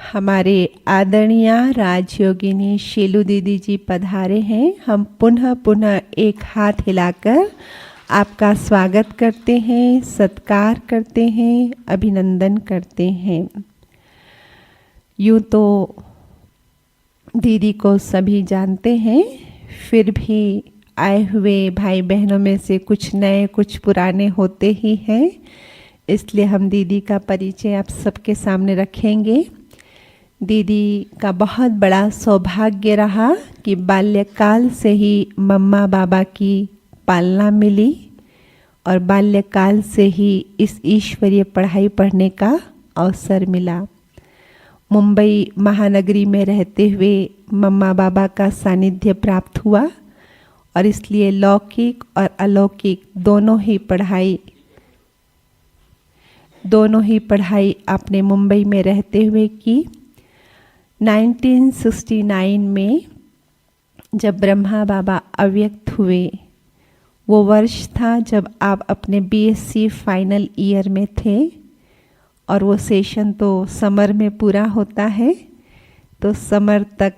हमारे आदरणीय राजयोगिनी शीलू दीदी जी पधारे हैं। हम पुनः एक हाथ हिलाकर आपका स्वागत करते हैं, सत्कार करते हैं, अभिनंदन करते हैं। यूँ तो दीदी को सभी जानते हैं, फिर भी आए हुए भाई बहनों में से कुछ नए कुछ पुराने होते ही हैं, इसलिए हम दीदी का परिचय आप सबके सामने रखेंगे। दीदी का बहुत बड़ा सौभाग्य रहा कि बाल्यकाल से ही मम्मा बाबा की पालना मिली और बाल्यकाल से ही इस ईश्वरीय पढ़ाई पढ़ने का अवसर मिला। मुंबई महानगरी में रहते हुए मम्मा बाबा का सानिध्य प्राप्त हुआ और इसलिए लौकिक और अलौकिक दोनों ही पढ़ाई आपने मुंबई में रहते हुए की। 1969 में जब ब्रह्मा बाबा अव्यक्त हुए, वो वर्ष था जब आप अपने बीएससी फाइनल ईयर में थे और वो सेशन तो समर में पूरा होता है, तो समर तक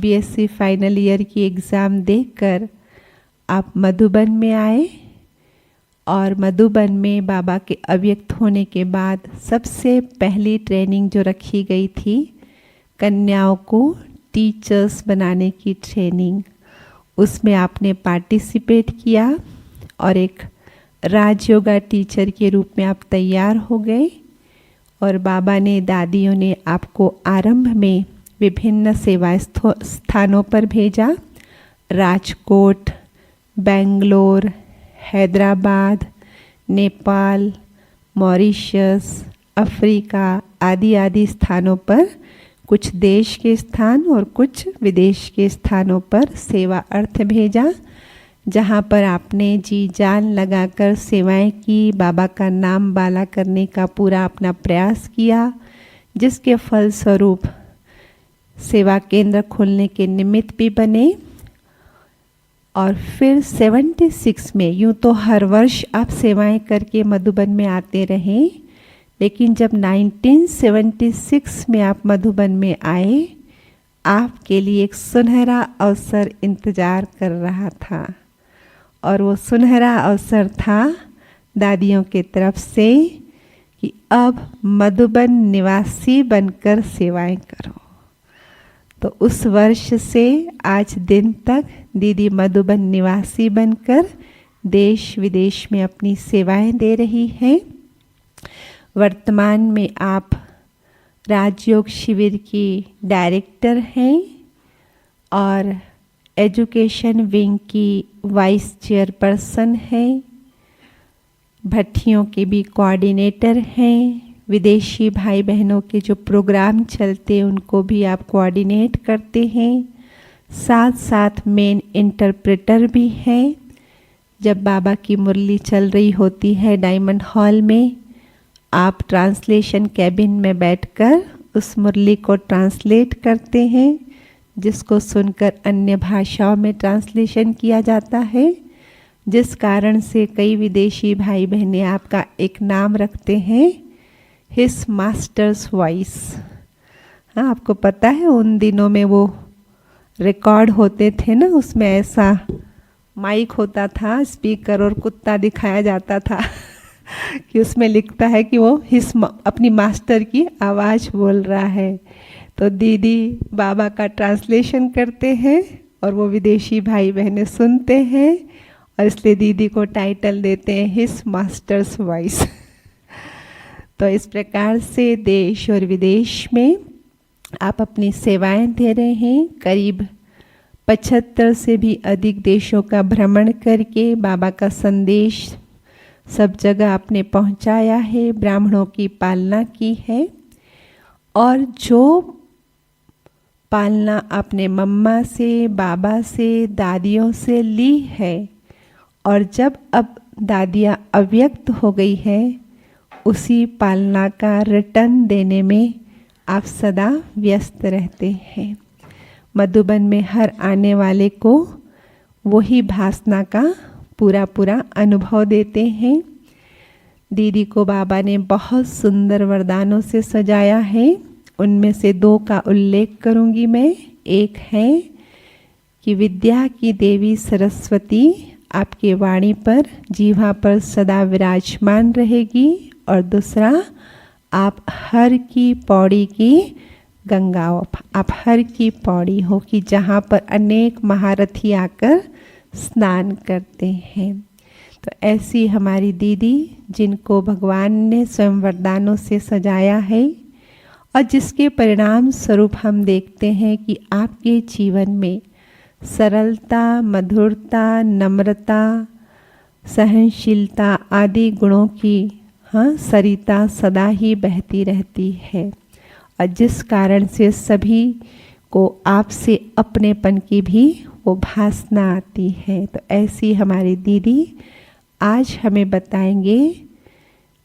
बीएससी फाइनल ईयर की एग्ज़ाम देकर आप मधुबन में आए और मधुबन में बाबा के अव्यक्त होने के बाद सबसे पहली ट्रेनिंग जो रखी गई थी कन्याओं को टीचर्स बनाने की ट्रेनिंग, उसमें आपने पार्टिसिपेट किया और एक राजयोगा टीचर के रूप में आप तैयार हो गए और बाबा ने दादियों ने आपको आरंभ में विभिन्न सेवा स्थानों पर भेजा। राजकोट, बेंगलोर, हैदराबाद, नेपाल, मॉरिशस, अफ्रीका आदि स्थानों पर, कुछ देश के स्थान और कुछ विदेश के स्थानों पर सेवा अर्थ भेजा, जहाँ पर आपने जी जान लगाकर सेवाएं की, बाबा का नाम बाला करने का पूरा अपना प्रयास किया, जिसके फलस्वरूप सेवा केंद्र खोलने के निमित्त भी बने। और फिर 76 में, यूँ तो हर वर्ष आप सेवाएं करके मधुबन में आते रहे, लेकिन जब 1976 में आप मधुबन में आए, आपके लिए एक सुनहरा अवसर इंतज़ार कर रहा था और वो सुनहरा अवसर था दादियों के तरफ से कि अब मधुबन निवासी बनकर सेवाएं करो। तो उस वर्ष से आज दिन तक दीदी मधुबन निवासी बनकर देश विदेश में अपनी सेवाएं दे रही हैं। वर्तमान में आप राजयोग शिविर की डायरेक्टर हैं और एजुकेशन विंग की वाइस चेयरपर्सन हैं, भट्टियों के भी कोऑर्डिनेटर हैं, विदेशी भाई बहनों के जो प्रोग्राम चलते हैं उनको भी आप कोऑर्डिनेट करते हैं, साथ साथ मेन इंटरप्रेटर भी हैं। जब बाबा की मुरली चल रही होती है डायमंड हॉल में, आप ट्रांसलेशन कैबिन में बैठकर उस मुरली को ट्रांसलेट करते हैं, जिसको सुनकर अन्य भाषाओं में ट्रांसलेशन किया जाता है, जिस कारण से कई विदेशी भाई बहनें आपका एक नाम रखते हैं, हिज मास्टर्स वॉइस। हाँ, आपको पता है उन दिनों में वो रिकॉर्ड होते थे ना, उसमें ऐसा माइक होता था, स्पीकर और कुत्ता दिखाया जाता था कि उसमें लिखता है कि वो अपनी मास्टर की आवाज़ बोल रहा है। तो दीदी बाबा का ट्रांसलेशन करते हैं और वो विदेशी भाई बहनें सुनते हैं और इसलिए दीदी को टाइटल देते हैं हिज मास्टर्स वॉइस। तो इस प्रकार से देश और विदेश में आप अपनी सेवाएं दे रहे हैं। करीब 75 से भी अधिक देशों का भ्रमण करके बाबा का संदेश सब जगह आपने पहुंचाया है, ब्राह्मणों की पालना की है और जो पालना आपने मम्मा से, बाबा से, दादियों से ली है और जब अब दादियाँ अव्यक्त हो गई है, उसी पालना का रिटर्न देने में आप सदा व्यस्त रहते हैं। मधुबन में हर आने वाले को वही भासना का पूरा अनुभव देते हैं। दीदी को बाबा ने बहुत सुंदर वरदानों से सजाया है उनमें से 2 का उल्लेख करूंगी मैं। एक है कि विद्या की देवी सरस्वती आपके वाणी पर, जीवा पर सदा विराजमान रहेगी, और दूसरा आप हर की पौड़ी की गंगा हो, आप हर की पौड़ी हो कि जहाँ पर अनेक महारथी आकर स्नान करते हैं। तो ऐसी हमारी दीदी जिनको भगवान ने स्वयं वरदानों से सजाया है, और जिसके परिणाम स्वरूप हम देखते हैं कि आपके जीवन में सरलता, मधुरता, नम्रता, सहनशीलता आदि गुणों की सरिता सदा ही बहती रहती है, और जिस कारण से सभी को आपसे अपनेपन की भी वो भासना आती है। तो ऐसी हमारी दीदी आज हमें बताएंगे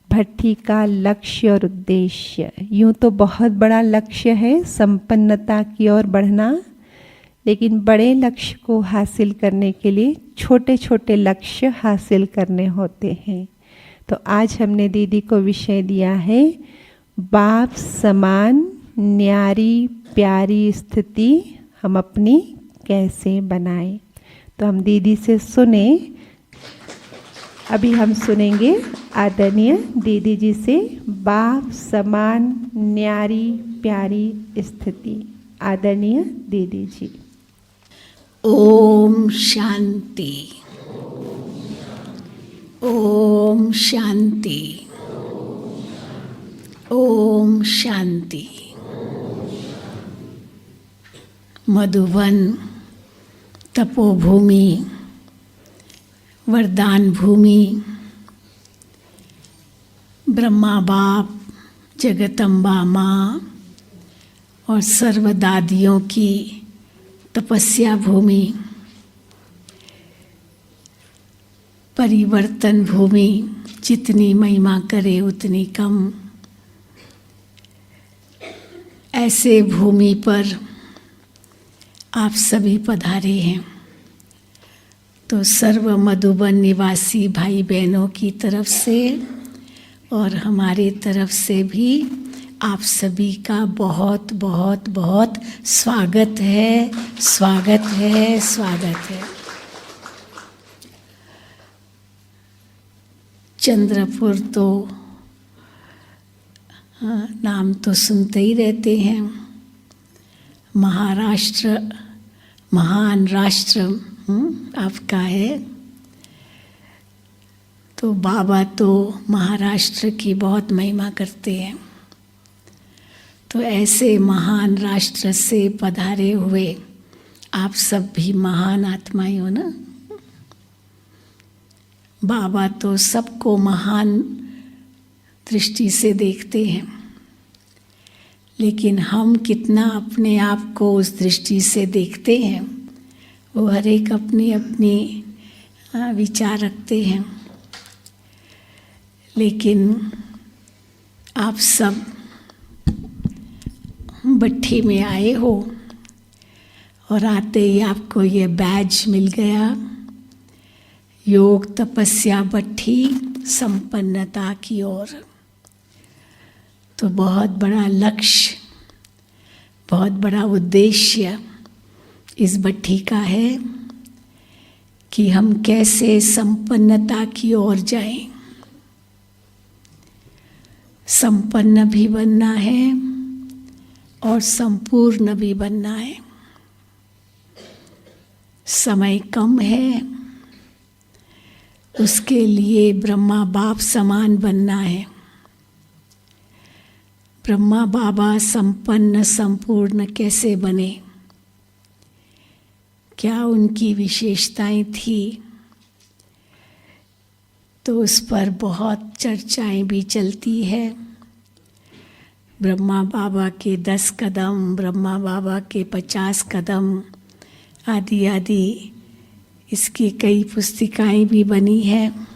भट्ठी का लक्ष्य और उद्देश्य। यूँ तो बहुत बड़ा लक्ष्य है संपन्नता की ओर बढ़ना, लेकिन बड़े लक्ष्य को हासिल करने के लिए छोटे छोटे लक्ष्य हासिल करने होते हैं। तो आज हमने दीदी को विषय दिया है बाप समान न्यारी प्यारी स्थिति हम अपनी कैसे बनाएं। तो हम दीदी से सुने। अभी हम सुनेंगे आदरणीय दीदी जी से बाप समान न्यारी प्यारी स्थिति। आदरणीय दीदी जी। ओम शांति, ओम शांति, ओम शांति। मधुबन तपोभूमि, वरदान भूमि, ब्रह्मा बाप, जगदम्बा माँ और सर्व दादियों की तपस्या भूमि, परिवर्तन भूमि, जितनी महिमा करे उतनी कम। ऐसे भूमि पर आप सभी पधारे हैं। तो सर्व मधुबन निवासी भाई बहनों की तरफ से और हमारे तरफ से भी आप सभी का बहुत बहुत बहुत स्वागत है, स्वागत है, स्वागत है। चंद्रपुर तो नाम तो सुनते ही रहते हैं। महाराष्ट्र, महान राष्ट्र आपका है। तो बाबा तो महाराष्ट्र की बहुत महिमा करते हैं। तो ऐसे महान राष्ट्र से पधारे हुए आप सब भी महान आत्माएं हो ना। बाबा तो सबको महान दृष्टि से देखते हैं, लेकिन हम कितना अपने आप को उस दृष्टि से देखते हैं वो हर एक अपनी अपनी विचार रखते हैं। लेकिन आप सब भट्ठी में आए हो और आते ही आपको ये बैज मिल गया, योग तपस्या भट्ठी संपन्नता की ओर। तो बहुत बड़ा लक्ष्य, बहुत बड़ा उद्देश्य इस भट्ठी का है कि हम कैसे संपन्नता की ओर जाएं। संपन्न भी बनना है और संपूर्ण भी बनना है। समय कम है, उसके लिए ब्रह्मा बाप समान बनना है। ब्रह्मा बाबा संपन्न संपूर्ण कैसे बने, क्या उनकी विशेषताएं थी, तो उस पर बहुत चर्चाएं भी चलती है। ब्रह्मा बाबा के 10 कदम, ब्रह्मा बाबा के 50 कदम आदि आदि इसकी कई पुस्तिकाएं भी बनी हैं।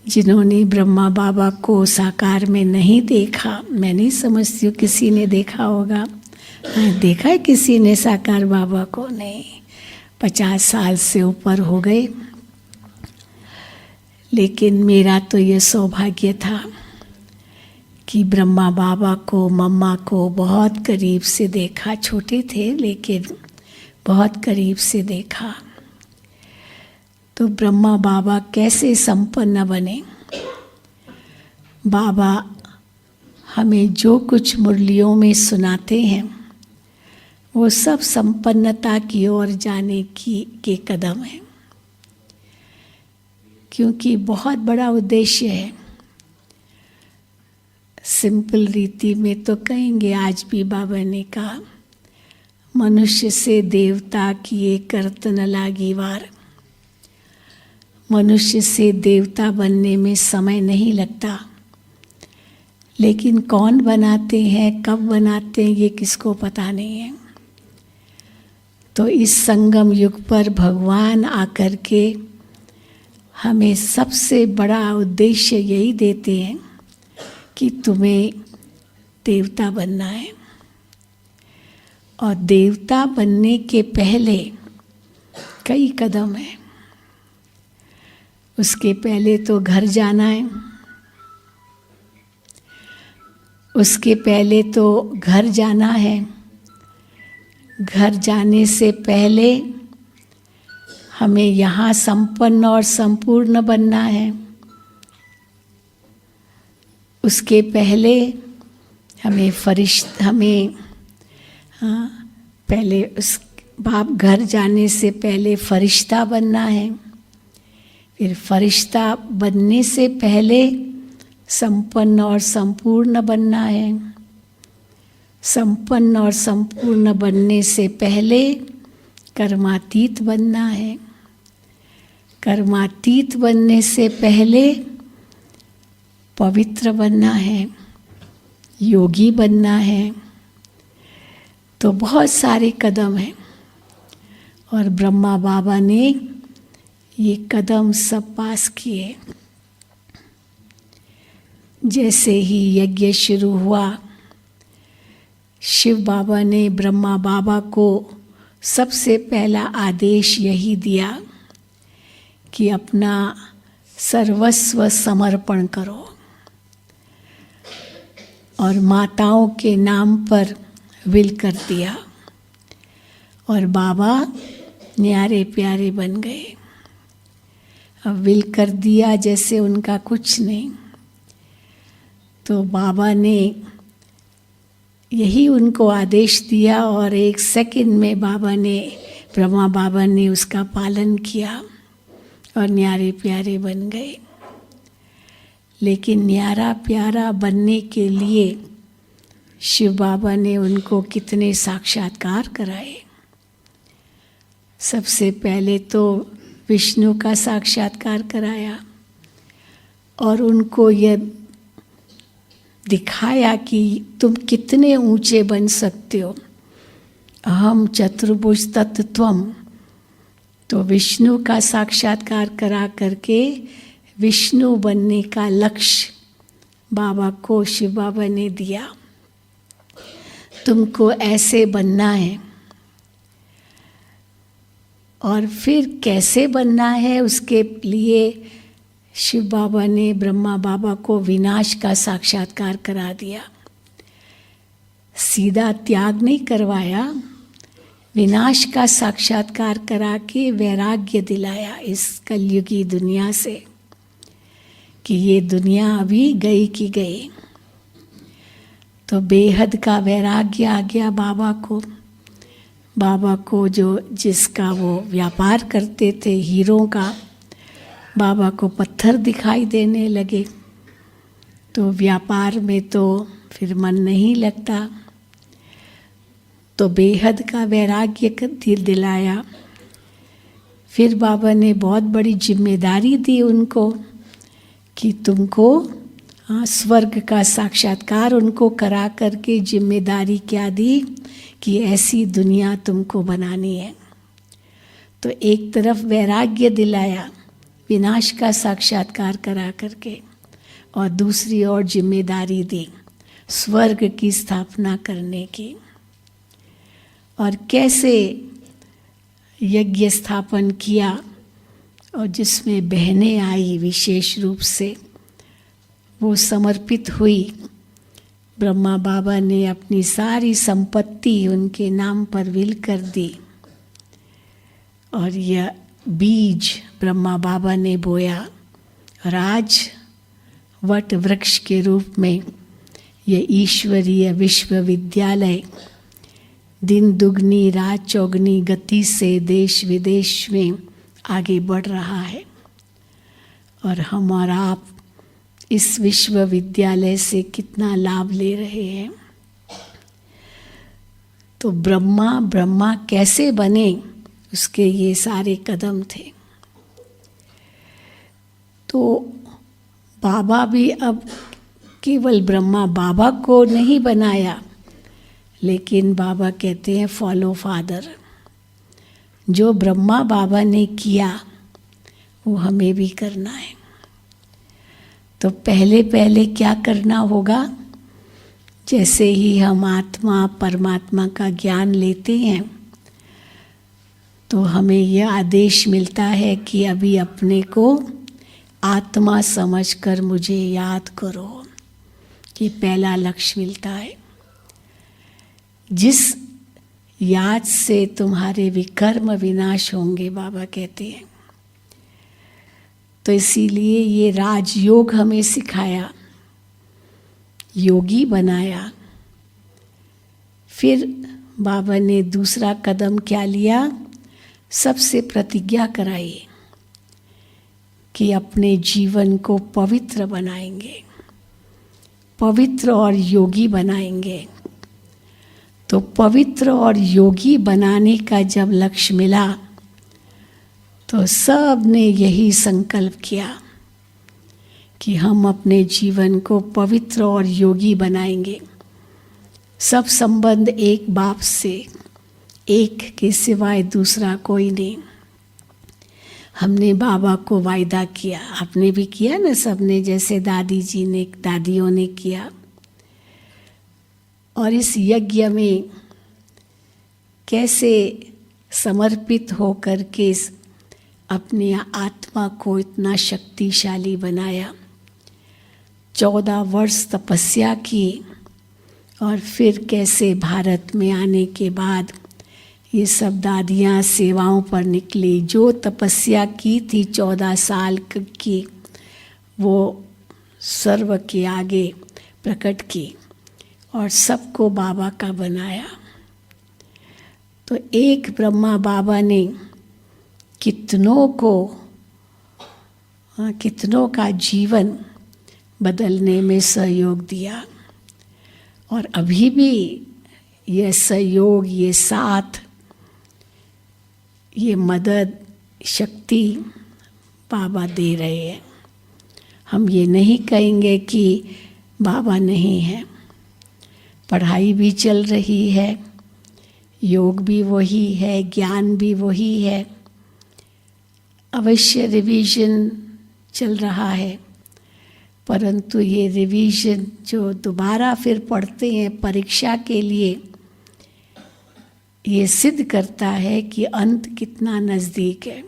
जिन्होंने ब्रह्मा बाबा को साकार में नहीं देखा, मैं नहीं समझती हूँ किसी ने देखा होगा। देखा है किसी ने साकार बाबा को? नहीं, 50 साल से ऊपर हो गए। लेकिन मेरा तो ये सौभाग्य था कि ब्रह्मा बाबा को, मम्मा को बहुत करीब से देखा। छोटे थे लेकिन बहुत करीब से देखा। तो ब्रह्मा बाबा कैसे संपन्न बने। बाबा हमें जो कुछ मुरलियों में सुनाते हैं वो सब संपन्नता की ओर जाने के कदम हैं, क्योंकि बहुत बड़ा उद्देश्य है। सिंपल रीति में तो कहेंगे, आज भी बाबा ने कहा, मनुष्य से देवता किए करत न लागी वार। मनुष्य से देवता बनने में समय नहीं लगता, लेकिन कौन बनाते हैं, कब बनाते हैं, ये किसको पता नहीं है। तो इस संगम युग पर भगवान आकर के हमें सबसे बड़ा उद्देश्य यही देते हैं कि तुम्हें देवता बनना है। और देवता बनने के पहले कई कदम हैं। उसके पहले तो घर जाना है। उसके पहले तो घर जाना है। घर जाने से पहले हमें यहाँ संपन्न और संपूर्ण बनना है। उसके पहले पहले उस बाप घर जाने से पहले फरिश्ता बनना है। फिर फरिश्ता बनने से पहले संपन्न और संपूर्ण बनना है। संपन्न और संपूर्ण बनने से पहले कर्मातीत बनना है। कर्मातीत बनने से पहले पवित्र बनना है, योगी बनना है। तो बहुत सारे कदम हैं और ब्रह्मा बाबा ने ये कदम सब पास किए। जैसे ही यज्ञ शुरू हुआ, शिव बाबा ने ब्रह्मा बाबा को सबसे पहला आदेश यही दिया कि अपना सर्वस्व समर्पण करो। और माताओं के नाम पर विल कर दिया और बाबा न्यारे प्यारे बन गए। अब विल कर दिया जैसे उनका कुछ नहीं। तो बाबा ने यही उनको आदेश दिया और 1 सेकंड में ब्रह्मा बाबा ने उसका पालन किया और न्यारे प्यारे बन गए। लेकिन न्यारा प्यारा बनने के लिए शिव बाबा ने उनको कितने साक्षात्कार कराए। सबसे पहले तो विष्णु का साक्षात्कार कराया और उनको यह दिखाया कि तुम कितने ऊंचे बन सकते हो। अहम चतुर्भुज तत्त्वम। तो विष्णु का साक्षात्कार करा करके विष्णु बनने का लक्ष्य बाबा को शिव बाबा ने दिया। तुमको ऐसे बनना है। और फिर कैसे बनना है, उसके लिए शिव बाबा ने ब्रह्मा बाबा को विनाश का साक्षात्कार करा दिया। सीधा त्याग नहीं करवाया, विनाश का साक्षात्कार करा के वैराग्य दिलाया इस कलयुगी दुनिया से कि ये दुनिया अभी गई की गई। तो बेहद का वैराग्य आ गया बाबा को। बाबा को जिसका वो व्यापार करते थे हीरों का, बाबा को पत्थर दिखाई देने लगे। तो व्यापार में तो फिर मन नहीं लगता। तो बेहद का वैराग्य दिलाया। फिर बाबा ने बहुत बड़ी जिम्मेदारी दी उनको कि तुमको स्वर्ग का साक्षात्कार उनको करा करके जिम्मेदारी क्या दी कि ऐसी दुनिया तुमको बनानी है। तो एक तरफ वैराग्य दिलाया विनाश का साक्षात्कार करा करके, और दूसरी ओर जिम्मेदारी दी स्वर्ग की स्थापना करने की। और कैसे यज्ञ स्थापन किया और जिसमें बहनें आई विशेष रूप से, वो समर्पित हुई ब्रह्मा बाबा ने अपनी सारी संपत्ति उनके नाम पर विल कर दी और यह बीज ब्रह्मा बाबा ने बोया और आज वट वृक्ष के रूप में यह ईश्वरीय विश्वविद्यालय दिन दुगनी रात चौगनी गति से देश विदेश में आगे बढ़ रहा है और हम और आप इस विश्वविद्यालय से कितना लाभ ले रहे हैं। तो ब्रह्मा कैसे बने, उसके ये सारे कदम थे। तो बाबा भी अब केवल ब्रह्मा बाबा को नहीं बनाया, लेकिन बाबा कहते हैं फॉलो फादर। जो ब्रह्मा बाबा ने किया वो हमें भी करना है। तो पहले क्या करना होगा, जैसे ही हम आत्मा परमात्मा का ज्ञान लेते हैं तो हमें यह आदेश मिलता है कि अभी अपने को आत्मा समझकर मुझे याद करो। ये पहला लक्ष्य मिलता है। जिस याद से तुम्हारे विकर्म विनाश होंगे, बाबा कहते हैं। तो इसीलिए ये राजयोग हमें सिखाया, योगी बनाया। फिर बाबा ने दूसरा कदम क्या लिया, सबसे प्रतिज्ञा कराई कि अपने जीवन को पवित्र बनाएंगे, पवित्र और योगी बनाएंगे। तो पवित्र और योगी बनाने का जब लक्ष्य मिला तो सब ने यही संकल्प किया कि हम अपने जीवन को पवित्र और योगी बनाएंगे। सब संबंध एक बाप से, एक के सिवाय दूसरा कोई नहीं। हमने बाबा को वायदा किया, आपने भी किया ना, सबने, जैसे दादियों ने किया। और इस यज्ञ में कैसे समर्पित होकर के अपनी आत्मा को इतना शक्तिशाली बनाया। 14 वर्ष तपस्या की और फिर कैसे भारत में आने के बाद ये सब दादियाँ सेवाओं पर निकली। जो तपस्या की थी 14 साल की, वो सर्व के आगे प्रकट की और सबको बाबा का बनाया। तो एक ब्रह्मा बाबा ने कितनों का जीवन बदलने में सहयोग दिया। और अभी भी ये सहयोग, ये साथ, ये मदद, शक्ति बाबा दे रहे हैं। हम ये नहीं कहेंगे कि बाबा नहीं है। पढ़ाई भी चल रही है, योग भी वही है, ज्ञान भी वही है। अवश्य रिवीजन चल रहा है, परंतु ये रिवीजन जो दोबारा फिर पढ़ते हैं परीक्षा के लिए, ये सिद्ध करता है कि अंत कितना नज़दीक है।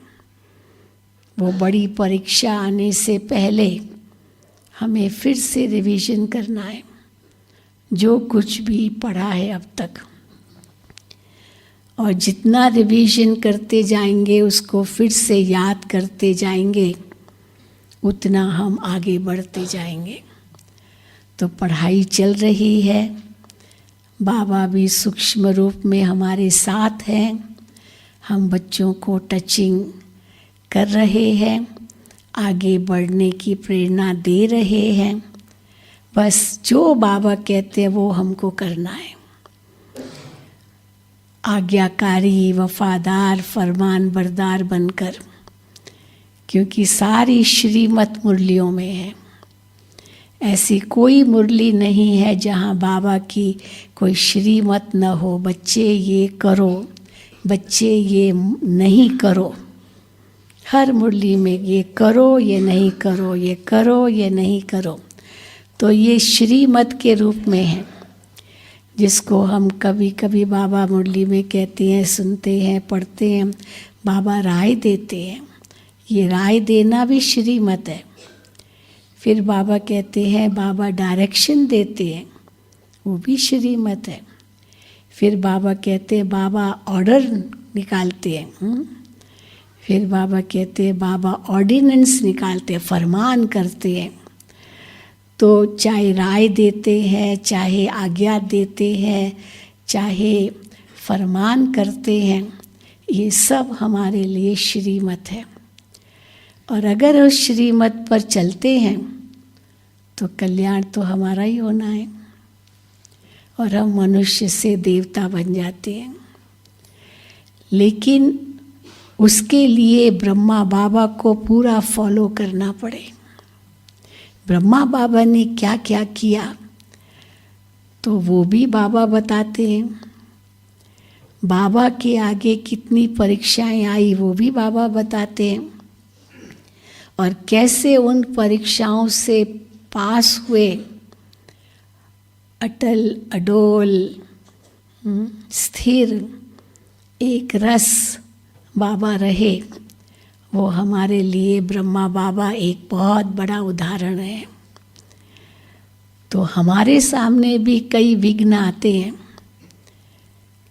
वो बड़ी परीक्षा आने से पहले हमें फिर से रिवीजन करना है जो कुछ भी पढ़ा है अब तक। और जितना रिवीजन करते जाएंगे, उसको फिर से याद करते जाएंगे, उतना हम आगे बढ़ते जाएंगे। तो पढ़ाई चल रही है, बाबा भी सूक्ष्म रूप में हमारे साथ हैं। हम बच्चों को टचिंग कर रहे हैं, आगे बढ़ने की प्रेरणा दे रहे हैं। बस जो बाबा कहते हैं वो हमको करना है। आज्ञाकारी, वफादार, फरमान बरदार बनकर, क्योंकि सारी श्रीमत मुरलियों में है। ऐसी कोई मुरली नहीं है जहाँ बाबा की कोई श्रीमत न हो। बच्चे ये करो, बच्चे ये नहीं करो। हर मुरली में ये करो, ये नहीं करो, ये करो, ये नहीं करो। तो ये श्रीमत के रूप में है, जिसको हम कभी कभी बाबा मुरली में कहते हैं, सुनते हैं, पढ़ते हैं। बाबा राय देते हैं, ये राय देना भी श्रीमत है। फिर बाबा कहते हैं, बाबा डायरेक्शन देते हैं, वो भी श्रीमत है। फिर बाबा कहते हैं, बाबा ऑर्डर निकालते हैं। फिर बाबा कहते हैं, बाबा ऑर्डिनेंस निकालते हैं, फरमान करते हैं। तो चाहे राय देते हैं, चाहे आज्ञा देते हैं, चाहे फरमान करते हैं, ये सब हमारे लिए श्रीमत है। और अगर उस श्रीमत पर चलते हैं तो कल्याण तो हमारा ही होना है और हम मनुष्य से देवता बन जाते हैं। लेकिन उसके लिए ब्रह्मा बाबा को पूरा फॉलो करना पड़े। ब्रह्मा बाबा ने क्या क्या किया तो वो भी बाबा बताते हैं। बाबा के आगे कितनी परीक्षाएं आई वो भी बाबा बताते हैं। और कैसे उन परीक्षाओं से पास हुए, अटल अडोल स्थिर एक रस बाबा रहे, वो हमारे लिए ब्रह्मा बाबा एक बहुत बड़ा उदाहरण है। तो हमारे सामने भी कई विघ्न आते हैं,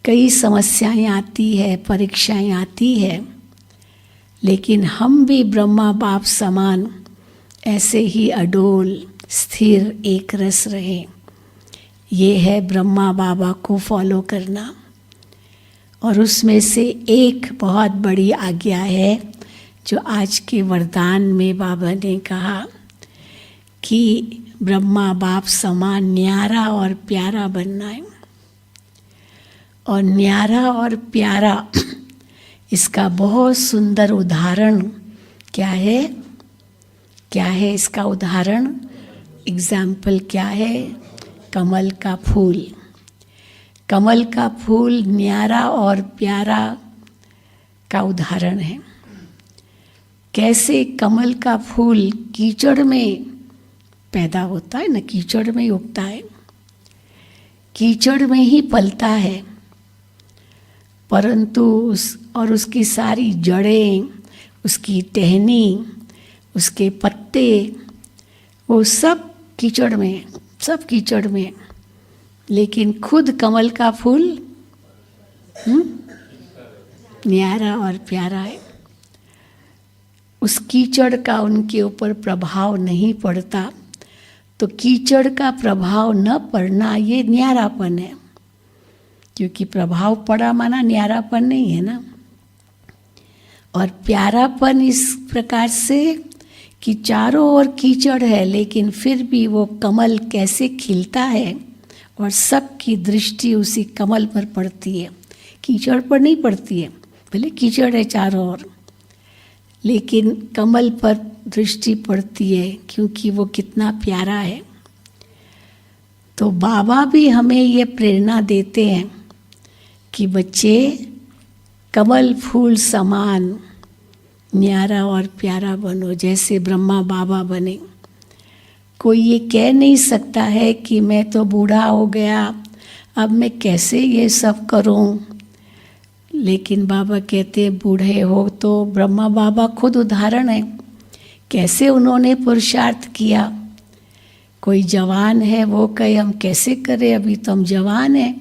कई समस्याएं आती है, परीक्षाएं आती है, लेकिन हम भी ब्रह्मा बाप समान ऐसे ही अडोल स्थिर एक रस रहे। ये है ब्रह्मा बाबा को फॉलो करना। और उसमें से एक बहुत बड़ी आज्ञा है जो आज के वरदान में बाबा ने कहा कि ब्रह्मा बाप समान न्यारा और प्यारा बनना है। और न्यारा और प्यारा इसका बहुत सुंदर उदाहरण क्या है? क्या है इसका उदाहरण? एग्जाम्पल क्या है? कमल का फूल। कमल का फूल न्यारा और प्यारा का उदाहरण है। कैसे कमल का फूल कीचड़ में पैदा होता है ना, कीचड़ में ही उगता है, कीचड़ में ही पलता है, परंतु उसकी सारी जड़ें, उसकी टहनी, उसके पत्ते, वो सब कीचड़ में, सब कीचड़ में। लेकिन खुद कमल का फूल न्यारा और प्यारा है। उस कीचड़ का उनके ऊपर प्रभाव नहीं पड़ता। तो कीचड़ का प्रभाव न पड़ना ये न्यारापन है, क्योंकि प्रभाव पड़ा माना न्यारापन नहीं है ना। और प्यारापन इस प्रकार से कि चारों ओर कीचड़ है, लेकिन फिर भी वो कमल कैसे खिलता है और सबकी दृष्टि उसी कमल पर पड़ती है, कीचड़ पर नहीं पड़ती है। भले कीचड़ है चारों ओर, लेकिन कमल पर दृष्टि पड़ती है क्योंकि वो कितना प्यारा है। तो बाबा भी हमें ये प्रेरणा देते हैं कि बच्चे कमल फूल समान न्यारा और प्यारा बनो, जैसे ब्रह्मा बाबा बने। कोई ये कह नहीं सकता है कि मैं तो बूढ़ा हो गया, अब मैं कैसे ये सब करूं। लेकिन बाबा कहते हैं बूढ़े हो तो ब्रह्मा बाबा खुद उदाहरण है, कैसे उन्होंने पुरुषार्थ किया। कोई जवान है वो कहे हम कैसे करें, अभी तो हम जवान हैं।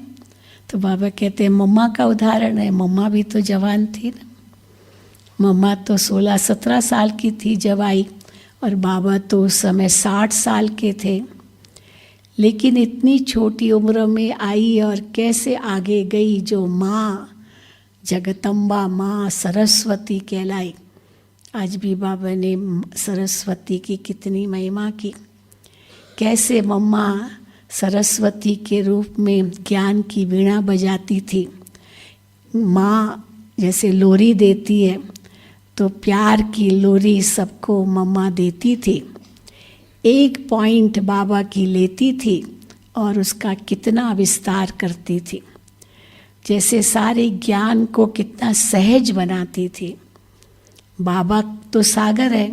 तो बाबा कहते हैं मम्मा का उदाहरण है, मम्मा भी तो जवान थी ना। मम्मा तो 16-17 साल की थी जब आई, और बाबा तो उस समय 60 साल के थे। लेकिन इतनी छोटी उम्र में आई और कैसे आगे गई, जो माँ जगदम्बा माँ सरस्वती कहलाई। आज भी बाबा ने सरस्वती की कितनी महिमा की। कैसे मम्मा सरस्वती के रूप में ज्ञान की वीणा बजाती थी। माँ जैसे लोरी देती है तो प्यार की लोरी सबको मम्मा देती थी। एक पॉइंट बाबा की लेती थी और उसका कितना विस्तार करती थी। जैसे सारे ज्ञान को कितना सहज बनाती थी। बाबा तो सागर है,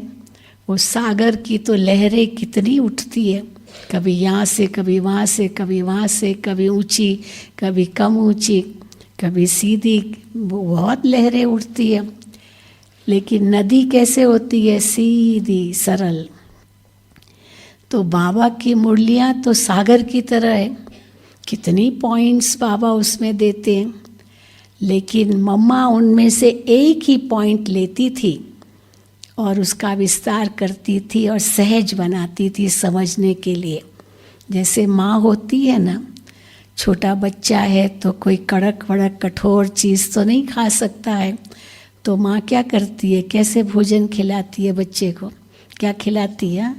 वो सागर की तो लहरें कितनी उठती है, कभी यहाँ से कभी वहाँ से, कभी वहाँ से, कभी ऊंची कभी कम ऊंची, कभी सीधी, वो बहुत लहरें उठती है। लेकिन नदी कैसे होती है? सीधी सरल। तो बाबा की मुरलियाँ तो सागर की तरह है, कितनी पॉइंट्स बाबा उसमें देते हैं, लेकिन मम्मा उनमें से एक ही पॉइंट लेती थी और उसका विस्तार करती थी और सहज बनाती थी समझने के लिए। जैसे माँ होती है ना, छोटा बच्चा है तो कोई कड़क वड़क कठोर चीज़ तो नहीं खा सकता है, तो माँ क्या करती है, कैसे भोजन खिलाती है बच्चे को, क्या खिलाती है,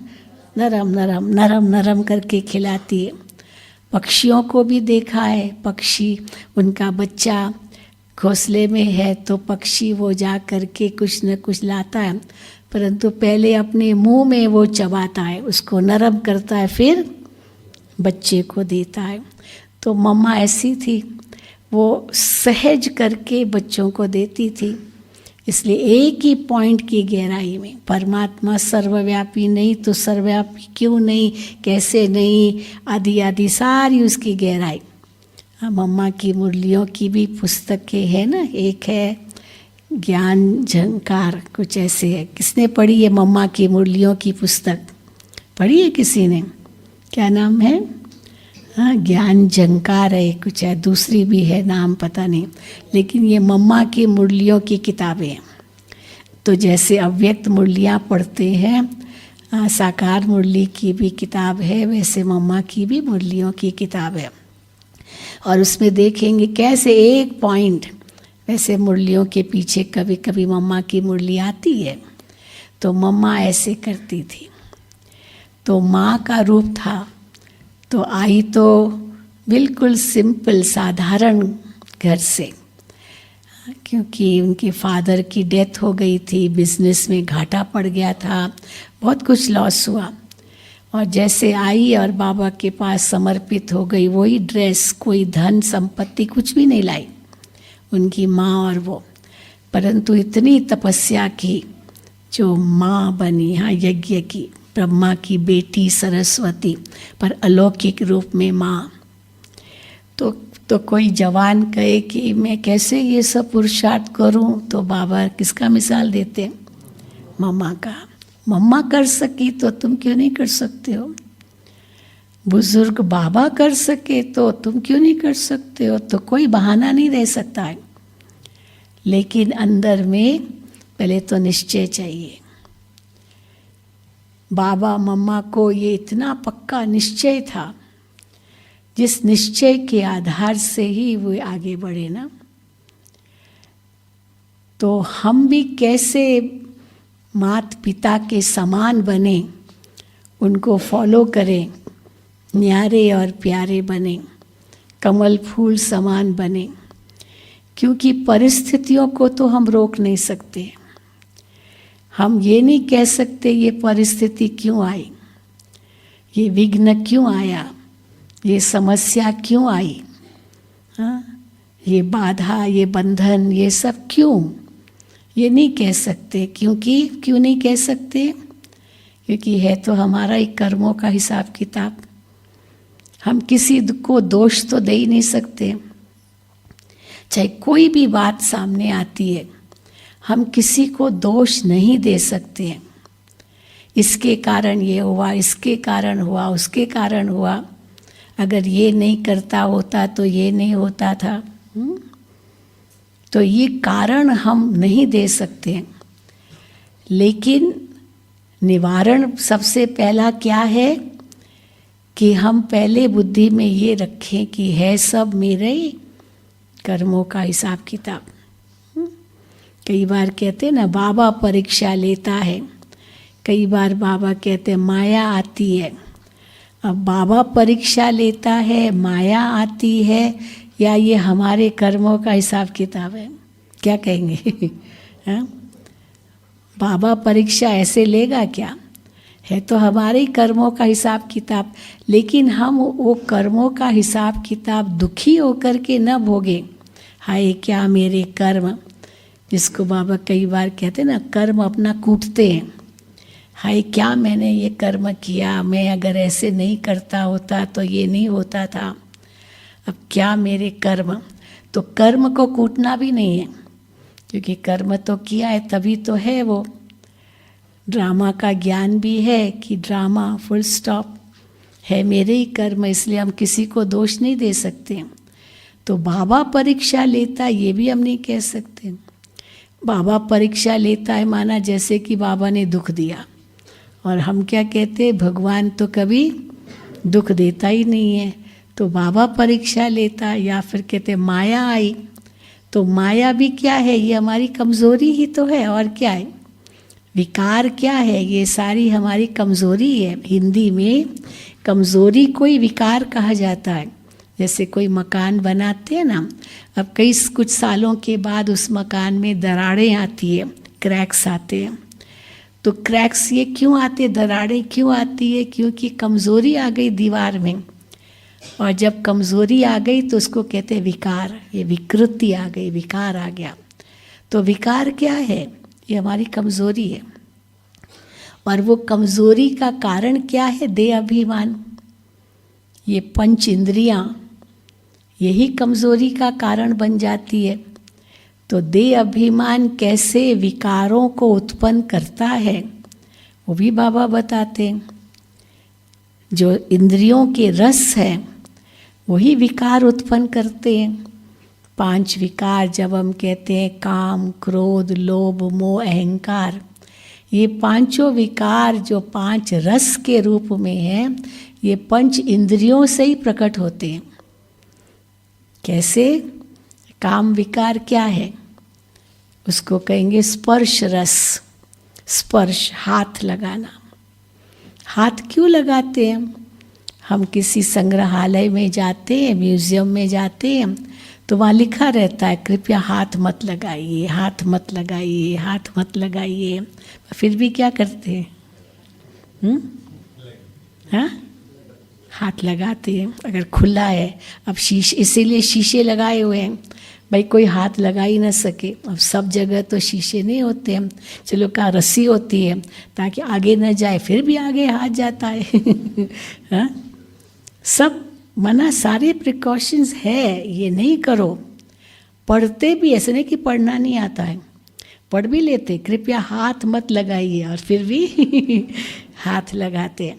नरम नरम नरम नरम करके खिलाती है। पक्षियों को भी देखा है, पक्षी, उनका बच्चा घोंसले में है तो पक्षी वो जा करके कुछ न कुछ लाता है, परंतु पहले अपने मुंह में वो चबाता है, उसको नरम करता है, फिर बच्चे को देता है। तो मम्मा ऐसी थी, वो सहज करके बच्चों को देती थी। इसलिए एक ही पॉइंट की गहराई में, परमात्मा सर्वव्यापी नहीं तो सर्वव्यापी क्यों नहीं, कैसे नहीं, आदि आदि सारी उसकी गहराई। मम्मा की मुरलियों की भी पुस्तकें है ना, एक है ज्ञान झंकार, कुछ ऐसे है। किसने पढ़ी है मम्मा की मुरलियों की पुस्तक? पढ़ी है किसी ने? क्या नाम है? हाँ, ज्ञान झंकार है, कुछ है, दूसरी भी है, नाम पता नहीं, लेकिन ये मम्मा की मुरलियों की किताबें हैं। तो जैसे अव्यक्त मुरलियाँ पढ़ते हैं, साकार मुरली की भी किताब है, वैसे मम्मा की भी मुरलियों की किताब है। और उसमें देखेंगे कैसे एक पॉइंट, वैसे मुरलियों के पीछे कभी कभी मम्मा की मुरली आती है, तो मम्मा ऐसे करती थी। तो माँ का रूप था, तो आई तो बिल्कुल सिंपल साधारण घर से, क्योंकि उनके फादर की डेथ हो गई थी, बिजनेस में घाटा पड़ गया था, बहुत कुछ लॉस हुआ, और जैसे आई और बाबा के पास समर्पित हो गई, वही ड्रेस, कोई धन संपत्ति कुछ भी नहीं लाई उनकी माँ और वो, परंतु इतनी तपस्या की, जो माँ बनी, हाँ, यज्ञ की, ब्रह्मा की बेटी सरस्वती, पर अलौकिक रूप में माँ। तो कोई जवान कहे कि मैं कैसे ये सब पुरुषार्थ करूं, तो बाबा किसका मिसाल देते? मम्मा का। मम्मा कर सकी तो तुम क्यों नहीं कर सकते हो? बुजुर्ग बाबा कर सके तो तुम क्यों नहीं कर सकते हो? तो कोई बहाना नहीं दे सकता है, लेकिन अंदर में पहले तो निश्चय चाहिए। बाबा मम्मा को ये इतना पक्का निश्चय था, जिस निश्चय के आधार से ही वो आगे बढ़े ना। तो हम भी कैसे माता पिता के समान बने, उनको फॉलो करें, न्यारे और प्यारे बने, कमल फूल समान बने, क्योंकि परिस्थितियों को तो हम रोक नहीं सकते। हम ये नहीं कह सकते ये परिस्थिति क्यों आई, ये विघ्न क्यों आया, ये समस्या क्यों आई, हाँ, ये बाधा, ये बंधन, ये सब क्यों, ये नहीं कह सकते। क्यों नहीं कह सकते? क्योंकि है तो हमारा ही कर्मों का हिसाब किताब। हम किसी को दोष तो दे ही नहीं सकते। चाहे कोई भी बात सामने आती है, हम किसी को दोष नहीं दे सकते हैं। इसके कारण ये हुआ, इसके कारण हुआ, उसके कारण हुआ, अगर ये नहीं करता होता तो ये नहीं होता था। तो ये कारण हम नहीं दे सकते हैं। लेकिन निवारण सबसे पहला क्या है कि हम पहले बुद्धि में ये रखें कि है सब मेरे कर्मों का हिसाब किताब। कई बार कहते हैं ना, बाबा परीक्षा लेता है, कई बार बाबा कहते हैं माया आती है। अब बाबा परीक्षा लेता है, माया आती है, या ये हमारे कर्मों का हिसाब किताब है? क्या कहेंगे? हाँ? बाबा परीक्षा ऐसे लेगा क्या? है तो हमारे कर्मों का हिसाब किताब, लेकिन हम वो कर्मों का हिसाब किताब दुखी होकर के न भोगे। हाय क्या मेरे कर्म, जिसको बाबा कई बार कहते ना, कर्म अपना कूटते हैं। हाय क्या मैंने ये कर्म किया, मैं अगर ऐसे नहीं करता होता तो ये नहीं होता था, अब क्या मेरे कर्म। तो कर्म को कूटना भी नहीं है, क्योंकि कर्म तो किया है तभी तो है वो। ड्रामा का ज्ञान भी है कि ड्रामा फुल स्टॉप, है मेरे ही कर्म, इसलिए हम किसी को दोष नहीं दे सकते। तो बाबा परीक्षा लेता है ये भी हम नहीं कह सकते। बाबा परीक्षा लेता है माना जैसे कि बाबा ने दुख दिया, और हम क्या कहते हैं, भगवान तो कभी दुख देता ही नहीं है। तो बाबा परीक्षा लेता है, या फिर कहते माया आई, तो माया भी क्या है, ये हमारी कमज़ोरी ही तो है, और क्या है, विकार क्या है, ये सारी हमारी कमज़ोरी है। हिंदी में कमज़ोरी को ही विकार कहा जाता है। जैसे कोई मकान बनाते हैं ना, अब कुछ सालों के बाद उस मकान में दरारें आती है, क्रैक्स आते हैं। तो क्रैक्स ये क्यों आते, दरारें क्यों आती है, क्योंकि कमज़ोरी आ गई दीवार में, और जब कमज़ोरी आ गई तो उसको कहते हैं विकार, ये विकृति आ गई, विकार आ गया। तो विकार क्या है, ये हमारी कमज़ोरी है। और वो कमज़ोरी का कारण क्या है, देह अभिमान, ये पंच इंद्रियाँ, यही कमज़ोरी का कारण बन जाती है। तो देह अभिमान कैसे विकारों को उत्पन्न करता है वो भी बाबा बताते हैं। जो इंद्रियों के रस है वही विकार उत्पन्न करते हैं। 5 विकार जब हम कहते हैं, काम, क्रोध, लोभ, मोह, अहंकार, ये पांचों विकार जो 5 रस के रूप में हैं, ये पंच इंद्रियों से ही प्रकट होते हैं। कैसे, काम विकार क्या है, उसको कहेंगे स्पर्श रस। स्पर्श, हाथ लगाना। हाथ क्यों लगाते हैं, हम किसी संग्रहालय में जाते हैं, म्यूजियम में जाते हैं, तो वहाँ लिखा रहता है कृपया हाथ मत लगाइए, हाथ मत लगाइए, हाथ मत लगाइए। फिर भी क्या करते हैं, हाँ, हाथ लगाते हैं। अगर खुला है, अब शीशे, इसीलिए शीशे लगाए हुए हैं भाई, कोई हाथ लगा ही ना सके। अब सब जगह तो शीशे नहीं होते हैं, चलो का रस्सी होती है ताकि आगे न जाए, फिर भी आगे हाथ जाता है। हाँ, सब मना, सारे प्रिकॉशंस है, ये नहीं करो। पढ़ते भी ऐसे नहीं कि पढ़ना नहीं आता है, पढ़ भी लेते, कृपया हाथ मत लगाइए, और फिर भी हाथ लगाते हैं।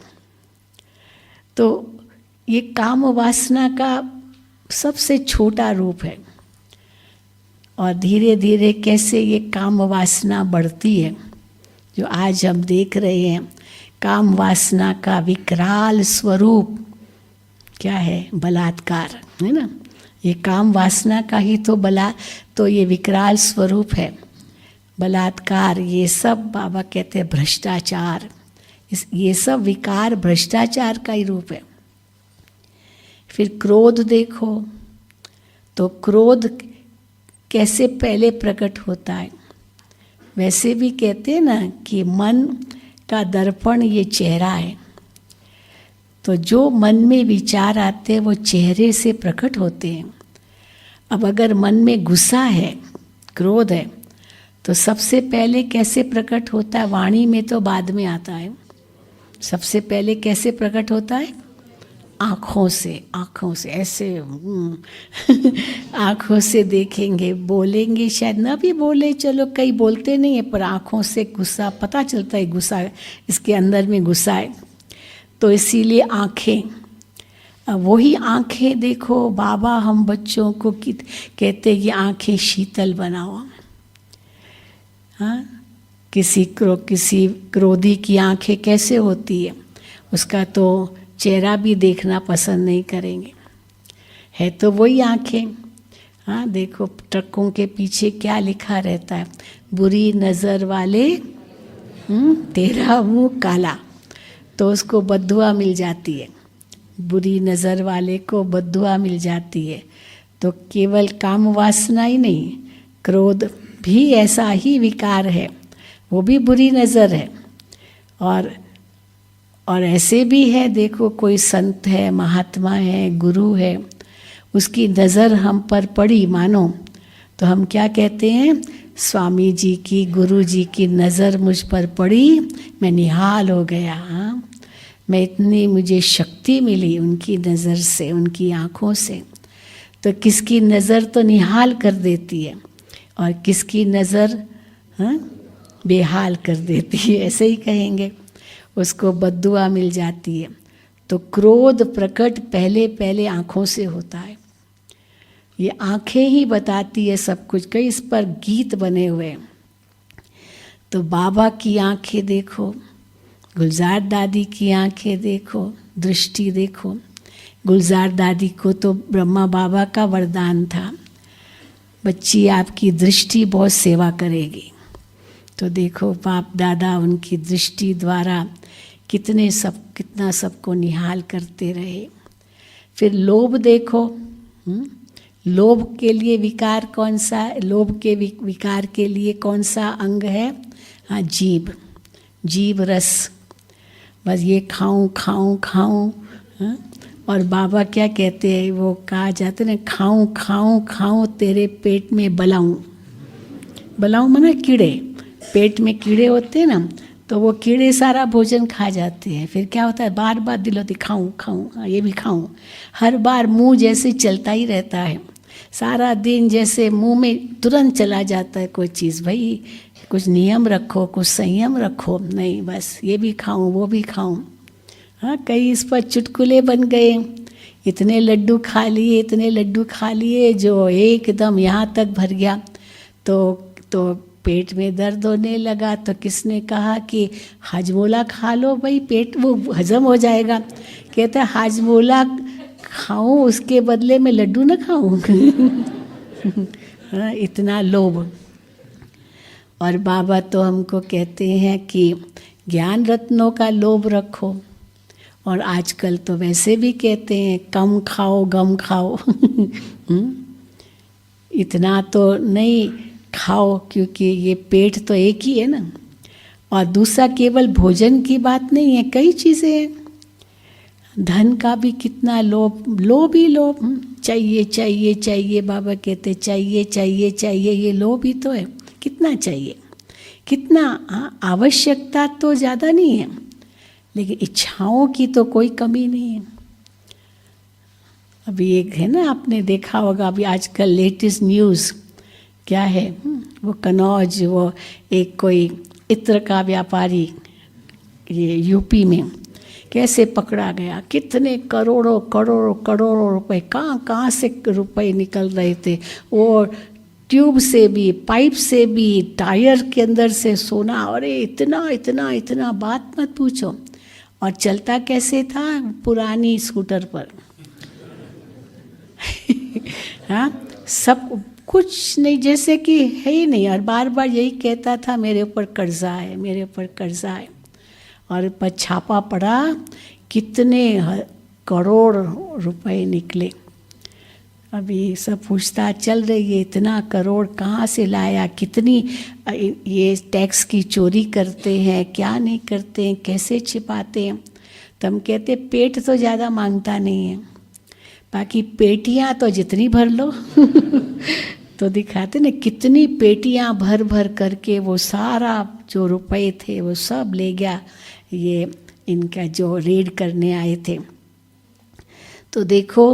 तो ये काम वासना का सबसे छोटा रूप है, और धीरे धीरे कैसे ये काम वासना बढ़ती है, जो आज हम देख रहे हैं। काम वासना का विकराल स्वरूप क्या है, बलात्कार, है ना। ये काम वासना का ही तो ये विकराल स्वरूप है, बलात्कार। ये सब बाबा कहते हैं भ्रष्टाचार, ये सब विकार भ्रष्टाचार का ही रूप है। फिर क्रोध देखो, तो क्रोध कैसे पहले प्रकट होता है। वैसे भी कहते हैं ना कि मन का दर्पण ये चेहरा है, तो जो मन में विचार आते हैं वो चेहरे से प्रकट होते हैं। अब अगर मन में गुस्सा है, क्रोध है, तो सबसे पहले कैसे प्रकट होता है, वाणी में तो बाद में आता है। सबसे पहले कैसे प्रकट होता है, आँखों से ऐसे आँखों से देखेंगे, बोलेंगे शायद ना भी बोले, चलो कई बोलते नहीं है, पर आँखों से गुस्सा पता चलता है, गुस्सा इसके अंदर में गुस्सा है। तो इसीलिए आँखें, वही आँखें देखो, बाबा हम बच्चों को कहते हैं कि आँखें शीतल बनाओ। हाँ, किसी क्रोधी की आँखें कैसे होती है, उसका तो चेहरा भी देखना पसंद नहीं करेंगे, है तो वही आँखें। हाँ, देखो ट्रकों के पीछे क्या लिखा रहता है, बुरी नज़र वाले तेरा मुँह काला, तो उसको बद्दुआ मिल जाती है। बुरी नज़र वाले को बद्दुआ मिल जाती है। तो केवल काम वासना ही नहीं, क्रोध भी ऐसा ही विकार है, वो भी बुरी नज़र है। और ऐसे भी है, देखो कोई संत है, महात्मा है, गुरु है, उसकी नज़र हम पर पड़ी मानो, तो हम क्या कहते हैं, स्वामी जी की, गुरु जी की नज़र मुझ पर पड़ी, मैं निहाल हो गया। हाँ, मैं इतनी, मुझे शक्ति मिली उनकी नज़र से, उनकी आँखों से। तो किसकी नज़र तो निहाल कर देती है, और किसकी नज़र बेहाल कर देती है, ऐसे ही कहेंगे, उसको बद्दुआ मिल जाती है। तो क्रोध प्रकट पहले पहले आँखों से होता है। ये आँखें ही बताती है सब कुछ। कई इस पर गीत बने हुए हैं। तो बाबा की आँखें देखो, गुलजार दादी की आँखें देखो, दृष्टि देखो। गुलजार दादी को तो ब्रह्मा बाबा का वरदान था, बच्ची आपकी दृष्टि बहुत सेवा करेगी। तो देखो बाप दादा उनकी दृष्टि द्वारा कितना सबको निहाल करते रहे। फिर लोभ देखो, लोभ के लिए विकार कौन सा है? लोभ के विकार के लिए कौन सा अंग है? हाँ, जीभ रस। बस ये खाऊं खाऊं खाऊं। हाँ? और बाबा क्या कहते हैं, वो कहा जाता है ना, खाऊं खाऊं खाऊं तेरे पेट में बलाऊं। बलाऊं माना कीड़े, पेट में कीड़े होते हैं ना, तो वो कीड़े सारा भोजन खा जाते हैं। फिर क्या होता है, बार बार दिल होती खाऊं खाऊं, हाँ ये भी खाऊं। हर बार मुंह जैसे चलता ही रहता है, सारा दिन जैसे मुंह में तुरंत चला जाता है कोई चीज़। भाई कुछ नियम रखो, कुछ संयम रखो। नहीं, बस ये भी खाऊं वो भी खाऊं। हाँ, कई इस पर चुटकुले बन गए। इतने लड्डू खा लिए, इतने लड्डू खा लिए जो एकदम यहाँ तक भर गया। तो पेट में दर्द होने लगा। तो किसने कहा कि हाजमोला खा लो भाई, पेट वो हजम हो जाएगा। कहते हाजमोला खाऊं उसके बदले में लड्डू ना खाऊं। हाँ, इतना लोभ। और बाबा तो हमको कहते हैं कि ज्ञान रत्नों का लोभ रखो। और आजकल तो वैसे भी कहते हैं कम खाओ गम खाओ। इतना तो नहीं खाओ, क्योंकि ये पेट तो एक ही है ना। और दूसरा केवल भोजन की बात नहीं है, कई चीज़ें हैं। धन का भी कितना लोभ ही लोभ। चाहिए चाहिए चाहिए, बाबा कहते चाहिए चाहिए चाहिए, ये लोभ ही तो है। कितना चाहिए, कितना। हाँ, आवश्यकता तो ज़्यादा नहीं है, लेकिन इच्छाओं की तो कोई कमी नहीं है। अभी एक है ना, आपने देखा होगा, अभी आजकल लेटेस्ट न्यूज़ क्या है, वो कनौज, वो एक कोई इत्र का व्यापारी ये यूपी में कैसे पकड़ा गया। कितने करोड़ों करोड़ों करोड़ों रुपए कहाँ से रुपए निकल रहे थे। और ट्यूब से भी, पाइप से भी, टायर के अंदर से सोना। अरे इतना इतना इतना, बात मत पूछो। और चलता कैसे था, पुरानी स्कूटर पर। हाँ, सब कुछ नहीं, जैसे कि है ही नहीं। और बार बार यही कहता था मेरे ऊपर कर्जा है, मेरे ऊपर कर्जा है। और पर छापा पड़ा, कितने करोड़ रुपए निकले। अभी सब पूछताछ चल रही है, इतना करोड़ कहाँ से लाया, कितनी ये टैक्स की चोरी करते हैं, क्या नहीं करते हैं, कैसे छिपाते हैं। तो हम कहते पेट तो ज़्यादा मांगता नहीं है, बाकी पेटियाँ तो जितनी भर लो। तो दिखाते ना कितनी पेटियाँ भर भर करके वो सारा जो रुपए थे वो सब ले गया, ये इनका जो रेड करने आए थे। तो देखो,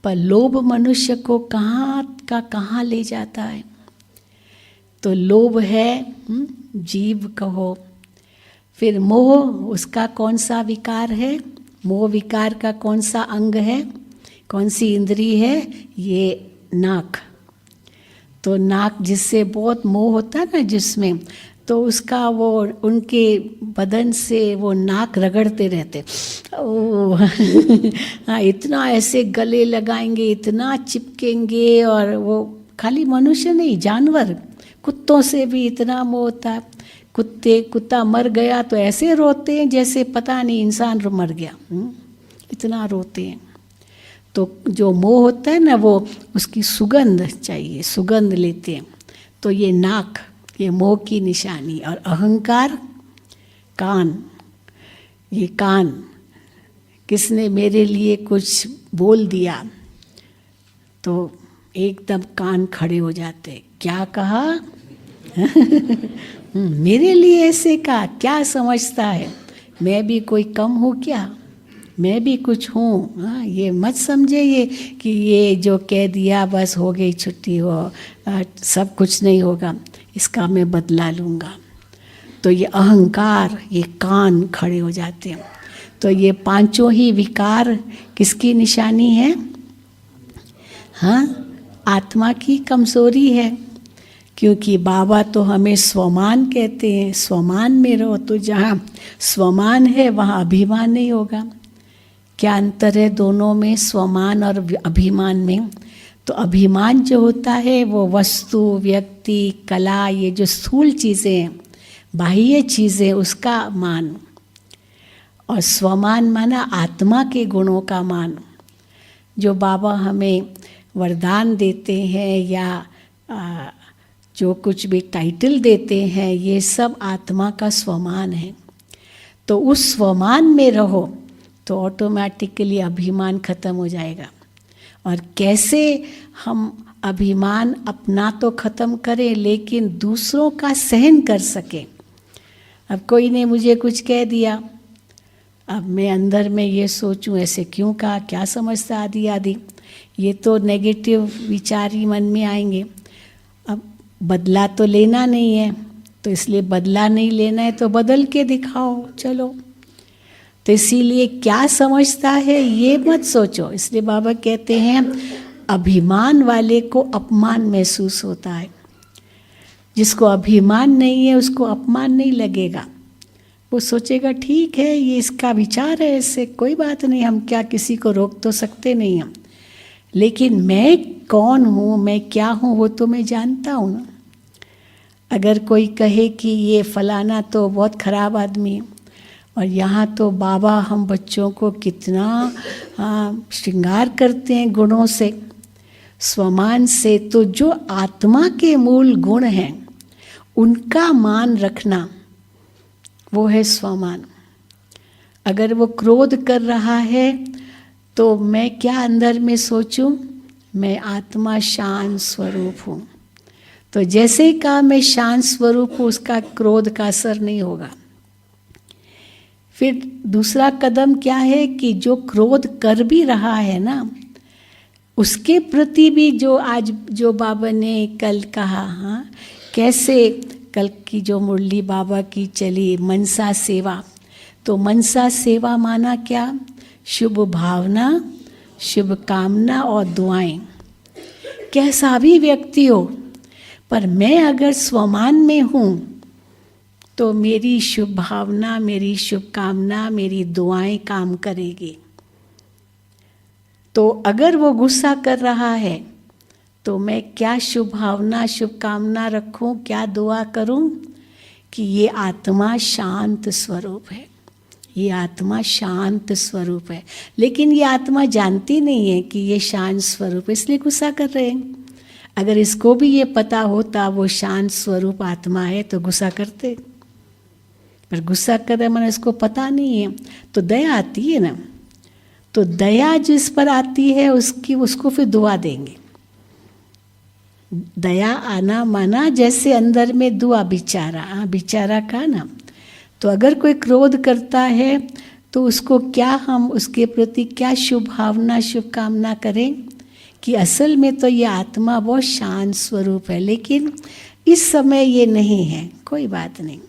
पर लोभ मनुष्य को कहाँ ले जाता है। तो लोभ है, जीव कहो। फिर मोह, उसका कौन सा विकार है? मोह विकार का कौन सा अंग है, कौन सी इंद्री है? ये नाक। तो नाक जिससे बहुत मोह होता है ना जिसमें, तो उसका वो उनके बदन से वो नाक रगड़ते रहते। ओह हाँ, इतना ऐसे गले लगाएंगे, इतना चिपकेंगे। और वो खाली मनुष्य नहीं, जानवर, कुत्तों से भी इतना मोह होता है। कुत्ता मर गया तो ऐसे रोते हैं जैसे पता नहीं इंसान मर गया, इतना रोते हैं। तो जो मोह होता है ना, वो उसकी सुगंध चाहिए, सुगंध लेते हैं। तो ये नाक, ये मोह की निशानी। और अहंकार, कान। ये कान, किसने मेरे लिए कुछ बोल दिया तो एकदम कान खड़े हो जाते। क्या कहा? मेरे लिए ऐसे कहा, क्या समझता है? मैं भी कोई कम हूँ क्या? मैं भी कुछ हूँ। हाँ, ये मत समझे ये कि ये जो कह दिया बस हो गई, छुट्टी हो, सब कुछ नहीं होगा, इसका मैं बदला लूँगा। तो ये अहंकार, ये कान खड़े हो जाते हैं। तो ये पांचों ही विकार किसकी निशानी है? हाँ, आत्मा की कमजोरी है। क्योंकि बाबा तो हमें स्वमान कहते हैं, स्वमान में रहो। तो जहाँ स्वमान है वहाँ अभिमान नहीं होगा। क्या अंतर है दोनों में, स्वमान और अभिमान में? तो अभिमान जो होता है वो वस्तु, व्यक्ति, कला, ये जो स्थूल चीज़ें हैं, बाह्य चीज़ें, उसका मान। और स्वमान माना आत्मा के गुणों का मान। जो बाबा हमें वरदान देते हैं या जो कुछ भी टाइटल देते हैं, ये सब आत्मा का स्वमान है। तो उस स्वमान में रहो तो ऑटोमेटिकली अभिमान खत्म हो जाएगा। और कैसे हम अभिमान अपना तो खत्म करें लेकिन दूसरों का सहन कर सकें। अब कोई ने मुझे कुछ कह दिया, अब मैं अंदर में ये सोचूं ऐसे क्यों कहा, क्या समझता, आदि आदि, ये तो नेगेटिव विचार ही मन में आएंगे। अब बदला तो लेना नहीं है, तो इसलिए बदला नहीं लेना है तो बदल के दिखाओ, चलो। तो इसीलिए क्या समझता है ये मत सोचो। इसलिए बाबा कहते हैं अभिमान वाले को अपमान महसूस होता है। जिसको अभिमान नहीं है उसको अपमान नहीं लगेगा। वो सोचेगा ठीक है, ये इसका विचार है, इससे कोई बात नहीं, हम क्या किसी को रोक तो सकते नहीं हम। लेकिन मैं कौन हूँ, मैं क्या हूँ, वो तो मैं जानता हूँ ना। अगर कोई कहे कि ये फलाना तो बहुत खराब आदमी है, और यहाँ तो बाबा हम बच्चों को कितना श्रृंगार करते हैं गुणों से, स्वमान से, तो जो आत्मा के मूल गुण हैं उनका मान रखना वो है स्वमान। अगर वो क्रोध कर रहा है तो मैं क्या अंदर में सोचूं, मैं आत्मा शांत स्वरूप हूँ। तो जैसे ही कहा मैं शांत स्वरूप हूँ, उसका क्रोध का असर नहीं होगा। फिर दूसरा कदम क्या है कि जो क्रोध कर भी रहा है ना, उसके प्रति भी जो आज जो बाबा ने कल कहा, हाँ, कैसे कल की जो मुरली बाबा की चली मनसा सेवा, तो मनसा सेवा माना क्या, शुभ भावना, शुभ कामना और दुआएं। कैसा भी व्यक्ति हो, पर मैं अगर स्वमान में हूँ तो मेरी शुभ भावना, मेरी शुभ कामना, मेरी दुआएं काम करेगी। तो अगर वो गुस्सा कर रहा है तो मैं क्या शुभ भावना, शुभ कामना रखूं, क्या दुआ करूं कि ये आत्मा शांत स्वरूप है, ये आत्मा शांत स्वरूप है। लेकिन ये आत्मा जानती नहीं है कि ये शांत स्वरूप है, इसलिए गुस्सा कर रहे हैं। अगर इसको भी ये पता होता वो शांत स्वरूप आत्मा है तो गुस्सा करते, पर गुस्सा कर रहे मैंने इसको पता नहीं है। तो दया आती है ना, तो दया जिस पर आती है उसको फिर दुआ देंगे। दया आना माना जैसे अंदर में दुआ, बिचारा, बिचारा का ना। तो अगर कोई क्रोध करता है तो उसको क्या हम उसके प्रति क्या शुभ भावना, शुभ कामना करें कि असल में तो ये आत्मा बहुत शांत स्वरूप है, लेकिन इस समय ये नहीं है, कोई बात नहीं।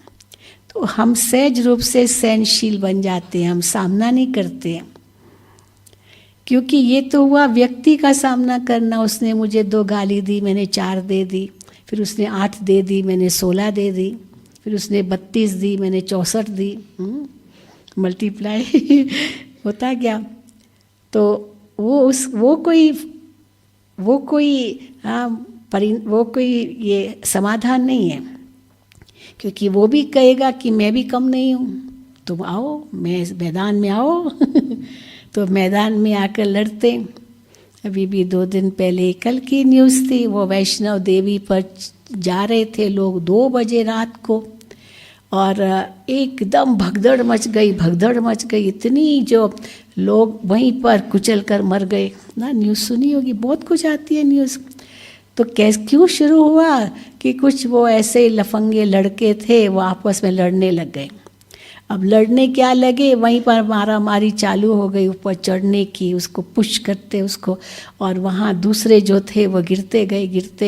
तो हम सहज रूप से सहनशील बन जाते हैं, हम सामना नहीं करते हैं। क्योंकि ये तो हुआ व्यक्ति का सामना करना, उसने मुझे 2 गाली दी, मैंने 4 दे दी, फिर उसने 8 दे दी, मैंने 16 दे दी, फिर उसने 32 दी, मैंने 64 दी, मल्टीप्लाई होता क्या। तो वो कोई ये समाधान नहीं है, क्योंकि वो भी कहेगा कि मैं भी कम नहीं हूँ, तुम आओ मैदान में आओ तो मैदान में आकर लड़ते। अभी भी 2 दिन पहले कल की न्यूज़ थी, वो वैष्णव देवी पर जा रहे थे लोग 2 बजे रात को, और एकदम भगदड़ मच गई, इतनी जो लोग वहीं पर कुचल कर मर गए ना। न्यूज़ सुनी होगी, बहुत कुछ आती है न्यूज़। तो क्यों शुरू हुआ कि कुछ वो ऐसे लफंगे लड़के थे, वो आपस में लड़ने लग गए। अब लड़ने क्या लगे, वहीं पर मारामारी चालू हो गई, ऊपर चढ़ने की, उसको पुश करते उसको, और वहाँ दूसरे जो थे वो गिरते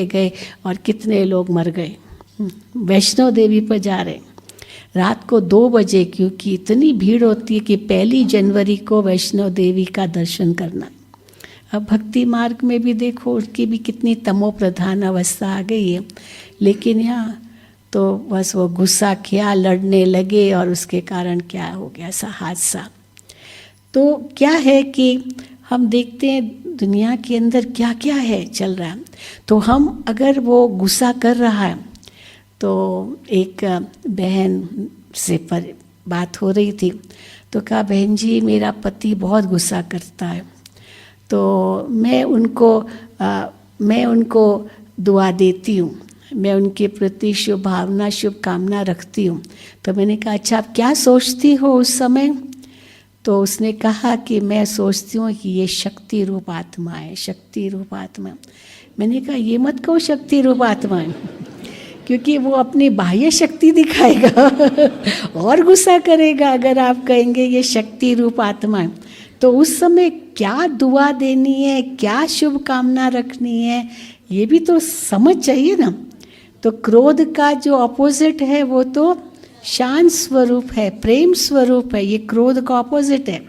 गए और कितने लोग मर गए। वैष्णो देवी पर जा रहे। रात को 2 बजे, क्योंकि इतनी भीड़ होती है कि 1 जनवरी को वैष्णो देवी का दर्शन करना। अब भक्ति मार्ग में भी देखो उसकी भी कितनी तमो प्रधान अवस्था आ गई है, लेकिन यहाँ तो बस वो गुस्सा किया, लड़ने लगे और उसके कारण क्या हो गया ऐसा हादसा। तो क्या है कि हम देखते हैं दुनिया के अंदर क्या क्या है चल रहा है, तो हम अगर वो गुस्सा कर रहा है, तो एक बहन से बात हो रही थी, तो कहा बहन जी मेरा पति बहुत गुस्सा करता है, तो मैं उनको दुआ देती हूँ, मैं उनके प्रति शुभ भावना शुभकामना रखती हूँ। तो मैंने कहा अच्छा आप क्या सोचती हो उस समय? तो उसने कहा कि मैं सोचती हूँ कि ये शक्ति रूप आत्मा है, शक्ति रूप आत्मा। मैंने कहा ये मत कहो शक्ति रूप आत्मा है, क्योंकि वो अपनी बाह्य शक्ति दिखाएगा और गुस्सा करेगा अगर आप कहेंगे ये शक्ति रूप आत्मा है। तो उस समय क्या दुआ देनी है, क्या शुभकामना रखनी है, ये भी तो समझ चाहिए ना। तो क्रोध का जो ऑपोजिट है वो तो शांत स्वरूप है, प्रेम स्वरूप है, ये क्रोध का ऑपोजिट है।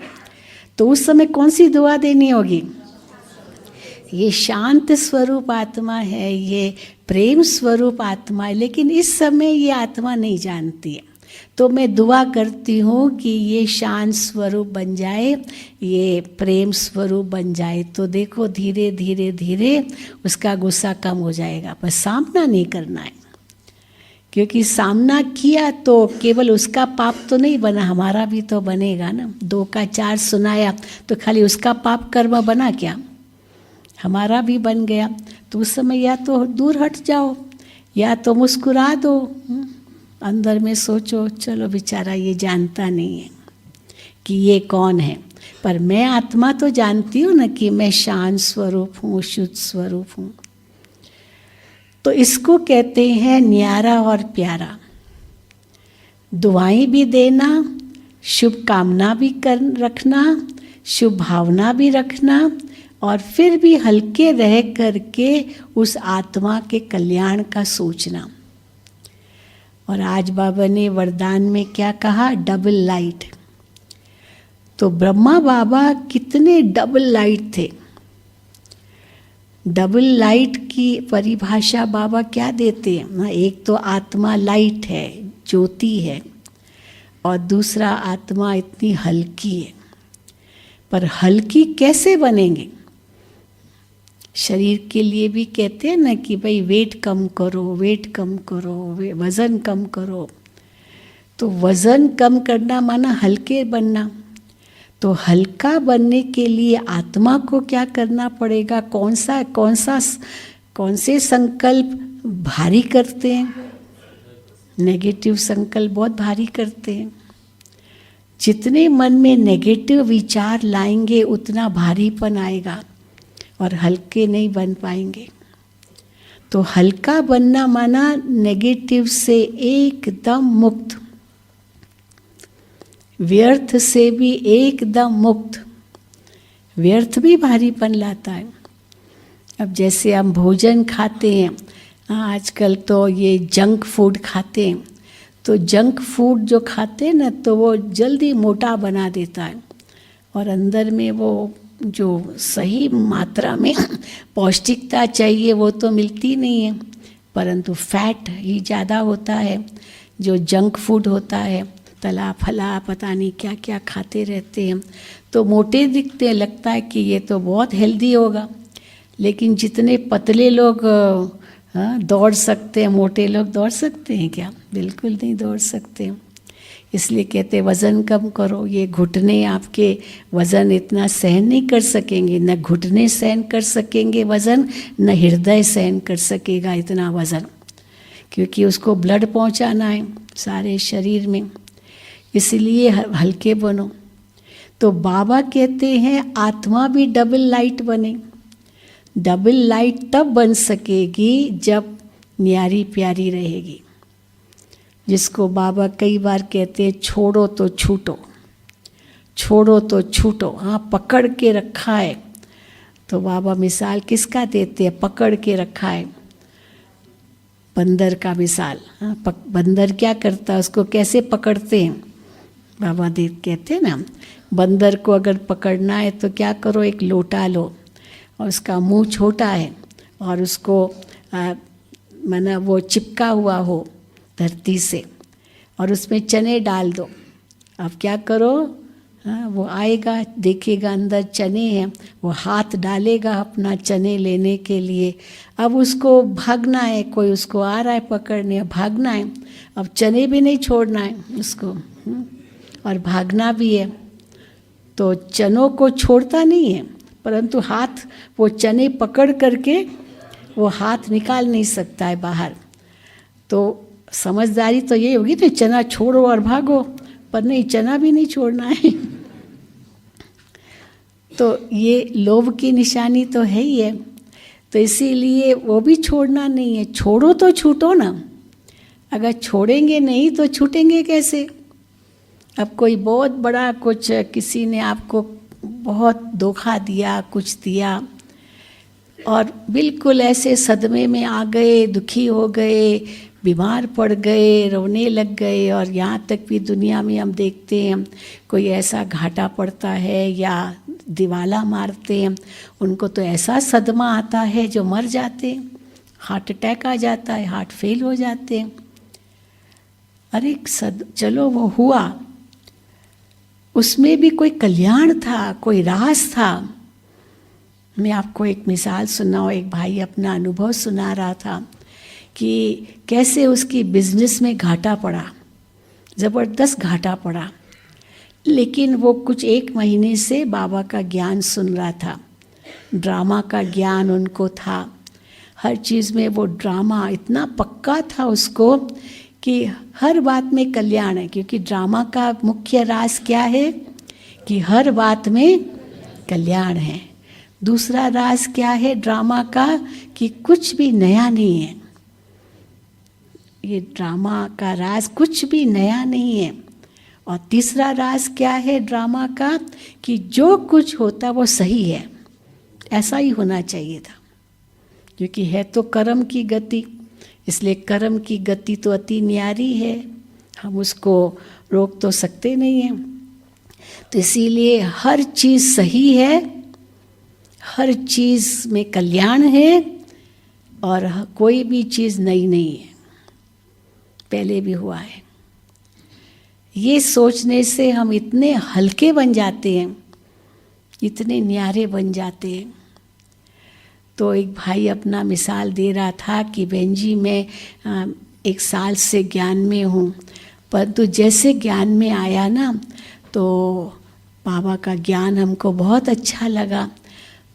तो उस समय कौन सी दुआ देनी होगी? ये शांत स्वरूप आत्मा है, ये प्रेम स्वरूप आत्मा है, लेकिन इस समय ये आत्मा नहीं जानती है। तो मैं दुआ करती हूँ कि ये शांत स्वरूप बन जाए, ये प्रेम स्वरूप बन जाए। तो देखो धीरे धीरे धीरे उसका गुस्सा कम हो जाएगा, पर सामना नहीं करना है, क्योंकि सामना किया तो केवल उसका पाप तो नहीं बना, हमारा भी तो बनेगा ना। 2 का 4 सुनाया तो खाली उसका पाप कर्म बना क्या? हमारा भी बन गया। तो उस समय या तो दूर हट जाओ या तो मुस्कुरा दो, अंदर में सोचो चलो बेचारा ये जानता नहीं है कि ये कौन है, पर मैं आत्मा तो जानती हूँ ना कि मैं शांत स्वरूप हूँ, शुद्ध स्वरूप हूँ। तो इसको कहते हैं न्यारा और प्यारा। दुआएं भी देना, शुभ कामना भी रखना, शुभ भावना भी रखना, और फिर भी हल्के रह करके उस आत्मा के कल्याण का सोचना। और आज बाबा ने वरदान में क्या कहा? Double light. तो ब्रह्मा बाबा कितने डबल लाइट थे। डबल लाइट की परिभाषा बाबा क्या देते हैं ना? एक तो आत्मा लाइट है, ज्योति है, और दूसरा आत्मा इतनी हल्की है। पर हल्की कैसे बनेंगे? शरीर के लिए भी कहते हैं ना कि भाई वेट कम करो, वेट कम करो, वज़न कम करो। तो वज़न कम करना माना हल्के बनना। तो हल्का बनने के लिए आत्मा को क्या करना पड़ेगा? कौन से संकल्प भारी करते हैं? नेगेटिव संकल्प बहुत भारी करते हैं। जितने मन में नेगेटिव विचार लाएंगे उतना भारीपन आएगा और हल्के नहीं बन पाएंगे। तो हल्का बनना माना नेगेटिव से एकदम मुक्त, व्यर्थ से भी एकदम मुक्त। व्यर्थ भी भारीपन लाता है। अब जैसे हम भोजन खाते हैं, आजकल तो ये जंक फूड खाते हैं, तो जंक फूड जो खाते हैं ना, तो वो जल्दी मोटा बना देता है, और अंदर में वो जो सही मात्रा में पौष्टिकता चाहिए वो तो मिलती नहीं है, परंतु फैट ही ज़्यादा होता है। जो जंक फूड होता है, तला फला पता नहीं क्या क्या खाते रहते हैं, तो मोटे दिखते हैं, लगता है कि ये तो बहुत हेल्दी होगा। लेकिन जितने पतले लोग दौड़ सकते हैं, मोटे लोग दौड़ सकते हैं क्या? बिल्कुल नहीं दौड़ सकते। इसलिए कहते हैं वज़न कम करो। ये घुटने आपके वज़न इतना सहन नहीं कर सकेंगे, न घुटने सहन कर सकेंगे वज़न, न हृदय सहन कर सकेगा इतना वज़न, क्योंकि उसको ब्लड पहुंचाना है सारे शरीर में। इसलिए हल्के बनो। तो बाबा कहते हैं आत्मा भी डबल लाइट बने। डबल लाइट तब बन सकेगी जब न्यारी प्यारी रहेगी, जिसको बाबा कई बार कहते हैं छोड़ो तो छूटो, छोड़ो तो छूटो। हाँ, पकड़ के रखा है। तो बाबा मिसाल किसका देते हैं? पकड़ के रखा है। बंदर का मिसाल। बंदर क्या करता है, उसको कैसे पकड़ते हैं? बाबा देव कहते हैं ना, बंदर को अगर पकड़ना है तो क्या करो, एक लोटा लो और उसका मुंह छोटा है और उसको माना वो चिपका हुआ हो धरती से, और उसमें चने डाल दो। अब क्या करो, वो आएगा, देखेगा अंदर चने हैं, वो हाथ डालेगा अपना चने लेने के लिए। अब उसको भागना है, कोई उसको आ रहा है पकड़ने, भागना है। अब चने भी नहीं छोड़ना है उसको, और भागना भी है। तो चनों को छोड़ता नहीं है, परंतु हाथ वो चने पकड़ करके वो हाथ निकाल नहीं सकता है बाहर। तो समझदारी तो ये होगी ना, चना छोड़ो और भागो, पर नहीं, चना भी नहीं छोड़ना है। तो ये लोभ की निशानी तो है ही है, तो इसीलिए वो भी छोड़ना नहीं है। छोड़ो तो छूटो ना, अगर छोड़ेंगे नहीं तो छूटेंगे कैसे? अब कोई बहुत बड़ा कुछ, किसी ने आपको बहुत धोखा दिया, कुछ दिया, और बिल्कुल ऐसे सदमे में आ गए, दुखी हो गए, बीमार पड़ गए, रोने लग गए। और यहाँ तक भी दुनिया में हम देखते हैं, कोई ऐसा घाटा पड़ता है या दिवाला मारते हैं, उनको तो ऐसा सदमा आता है जो मर जाते हैं, हार्ट अटैक आ जाता है, हार्ट फेल हो जाते हैं। अरे चलो वो हुआ, उसमें भी कोई कल्याण था, कोई राज था। मैं आपको एक मिसाल सुनाऊं, एक भाई अपना अनुभव सुना रहा था कि कैसे उसकी बिजनेस में घाटा पड़ा, ज़बरदस्त घाटा पड़ा, लेकिन वो कुछ 1 महीने से बाबा का ज्ञान सुन रहा था, ड्रामा का ज्ञान उनको था, हर चीज़ में वो ड्रामा इतना पक्का था उसको कि हर बात में कल्याण है। क्योंकि ड्रामा का मुख्य राज क्या है कि हर बात में कल्याण है। दूसरा राज क्या है ड्रामा का, कि कुछ भी नया नहीं है। ये ड्रामा का राज कुछ भी नया नहीं है। और तीसरा राज क्या है ड्रामा का, कि जो कुछ होता वो सही है, ऐसा ही होना चाहिए था। क्योंकि है तो कर्म की गति, इसलिए कर्म की गति तो अति न्यारी है, हम उसको रोक तो सकते नहीं हैं। तो इसीलिए हर चीज़ सही है, हर चीज़ में कल्याण है, और कोई भी चीज़ नई नहीं है, पहले भी हुआ है। ये सोचने से हम इतने हल्के बन जाते हैं, इतने न्यारे बन जाते हैं। तो एक भाई अपना मिसाल दे रहा था कि बहन जी मैं 1 साल से ज्ञान में हूँ, परंतु जैसे ज्ञान में आया ना, तो बाबा का ज्ञान हमको बहुत अच्छा लगा।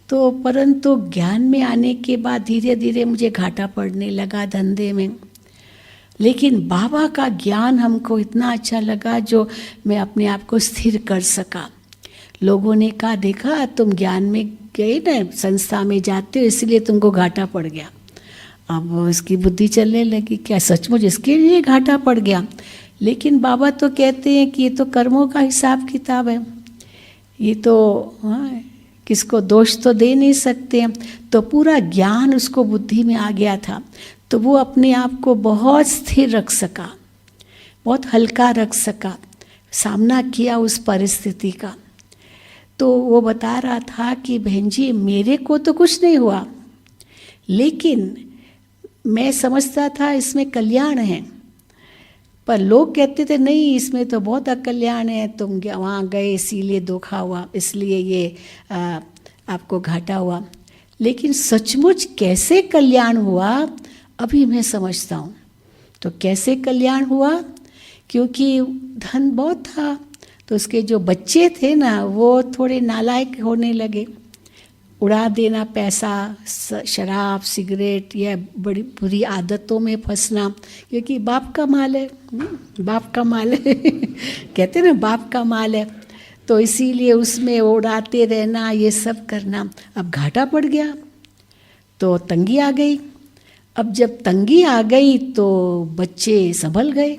तो परंतु ज्ञान में आने के बाद धीरे धीरे मुझे घाटा पड़ने लगा धंधे में, लेकिन बाबा का ज्ञान हमको इतना अच्छा लगा जो मैं अपने आप को स्थिर कर सका। लोगों ने कहा, देखा तुम ज्ञान में गए ना, संस्था में जाते हो, इसलिए तुमको घाटा पड़ गया। अब उसकी बुद्धि चलने लगी, क्या सचमुच इसके लिए घाटा पड़ गया? लेकिन बाबा तो कहते हैं कि ये तो कर्मों का हिसाब किताब है, ये तो किसको दोष तो दे नहीं सकते हैं। तो पूरा ज्ञान उसको बुद्धि में आ गया था, तो वो अपने आप को बहुत स्थिर रख सका, बहुत हल्का रख सका, सामना किया उस परिस्थिति का। तो वो बता रहा था कि बहन जी मेरे को तो कुछ नहीं हुआ, लेकिन मैं समझता था इसमें कल्याण है, पर लोग कहते थे नहीं इसमें तो बहुत अकल्याण है, तुम वहाँ गए इसीलिए धोखा हुआ, इसलिए ये आपको घाटा हुआ। लेकिन सचमुच कैसे कल्याण हुआ अभी मैं समझता हूँ। तो कैसे कल्याण हुआ, क्योंकि धन बहुत था, तो उसके जो बच्चे थे ना वो थोड़े नालायक होने लगे, उड़ा देना पैसा, शराब सिगरेट या बड़ी बुरी आदतों में फंसना, क्योंकि बाप का माल है, बाप का माल है कहते ना बाप का माल है, तो इसीलिए उसमें उड़ाते रहना, ये सब करना। अब घाटा पड़ गया तो तंगी आ गई। अब जब तंगी आ गई तो बच्चे संभल गए,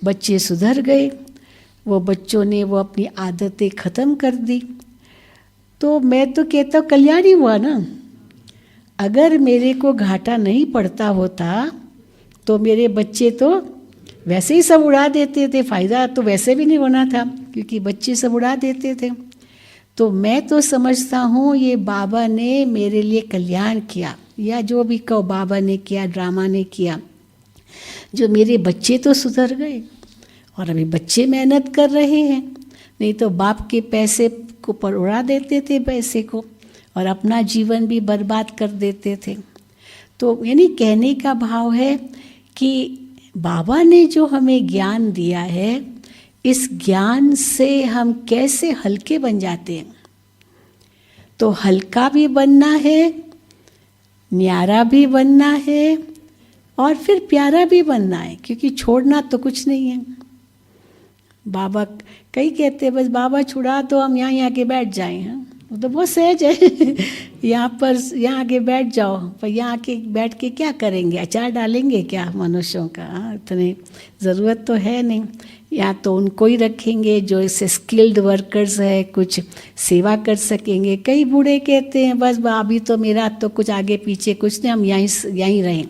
बच्चे सुधर गए, वो बच्चों ने वो अपनी आदतें ख़त्म कर दी। तो मैं तो कहता हूँ कल्याण ही हुआ ना। अगर मेरे को घाटा नहीं पड़ता होता तो मेरे बच्चे तो वैसे ही सब उड़ा देते थे, फ़ायदा तो वैसे भी नहीं होना था क्योंकि बच्चे सब उड़ा देते थे। तो मैं तो समझता हूँ ये बाबा ने मेरे लिए कल्याण किया, या जो भी कहो बाबा ने किया, ड्रामा ने किया, जो मेरे बच्चे तो सुधर गए और अभी बच्चे मेहनत कर रहे हैं। नहीं तो बाप के पैसे को पर उड़ा देते थे पैसे को, और अपना जीवन भी बर्बाद कर देते थे। तो यानी कहने का भाव है कि बाबा ने जो हमें ज्ञान दिया है, इस ज्ञान से हम कैसे हल्के बन जाते हैं। तो हल्का भी बनना है, न्यारा भी बनना है, और फिर प्यारा भी बनना है, क्योंकि छोड़ना तो कुछ नहीं है। बाबा कई कहते हैं बस बाबा छुड़ा तो हम यहाँ आके बैठ जाएं। हैं वो तो बहुत सहज है यहाँ आके बैठ जाओ, पर यहाँ आके बैठ के क्या करेंगे, अचार डालेंगे क्या मनुष्यों का? इतनी ज़रूरत तो है नहीं। या तो उनको ही रखेंगे जो इससे स्किल्ड वर्कर्स है, कुछ सेवा कर सकेंगे। कई बूढ़े कहते हैं बस अभी तो मेरा तो कुछ आगे पीछे कुछ नहीं, हम यहीं रहें।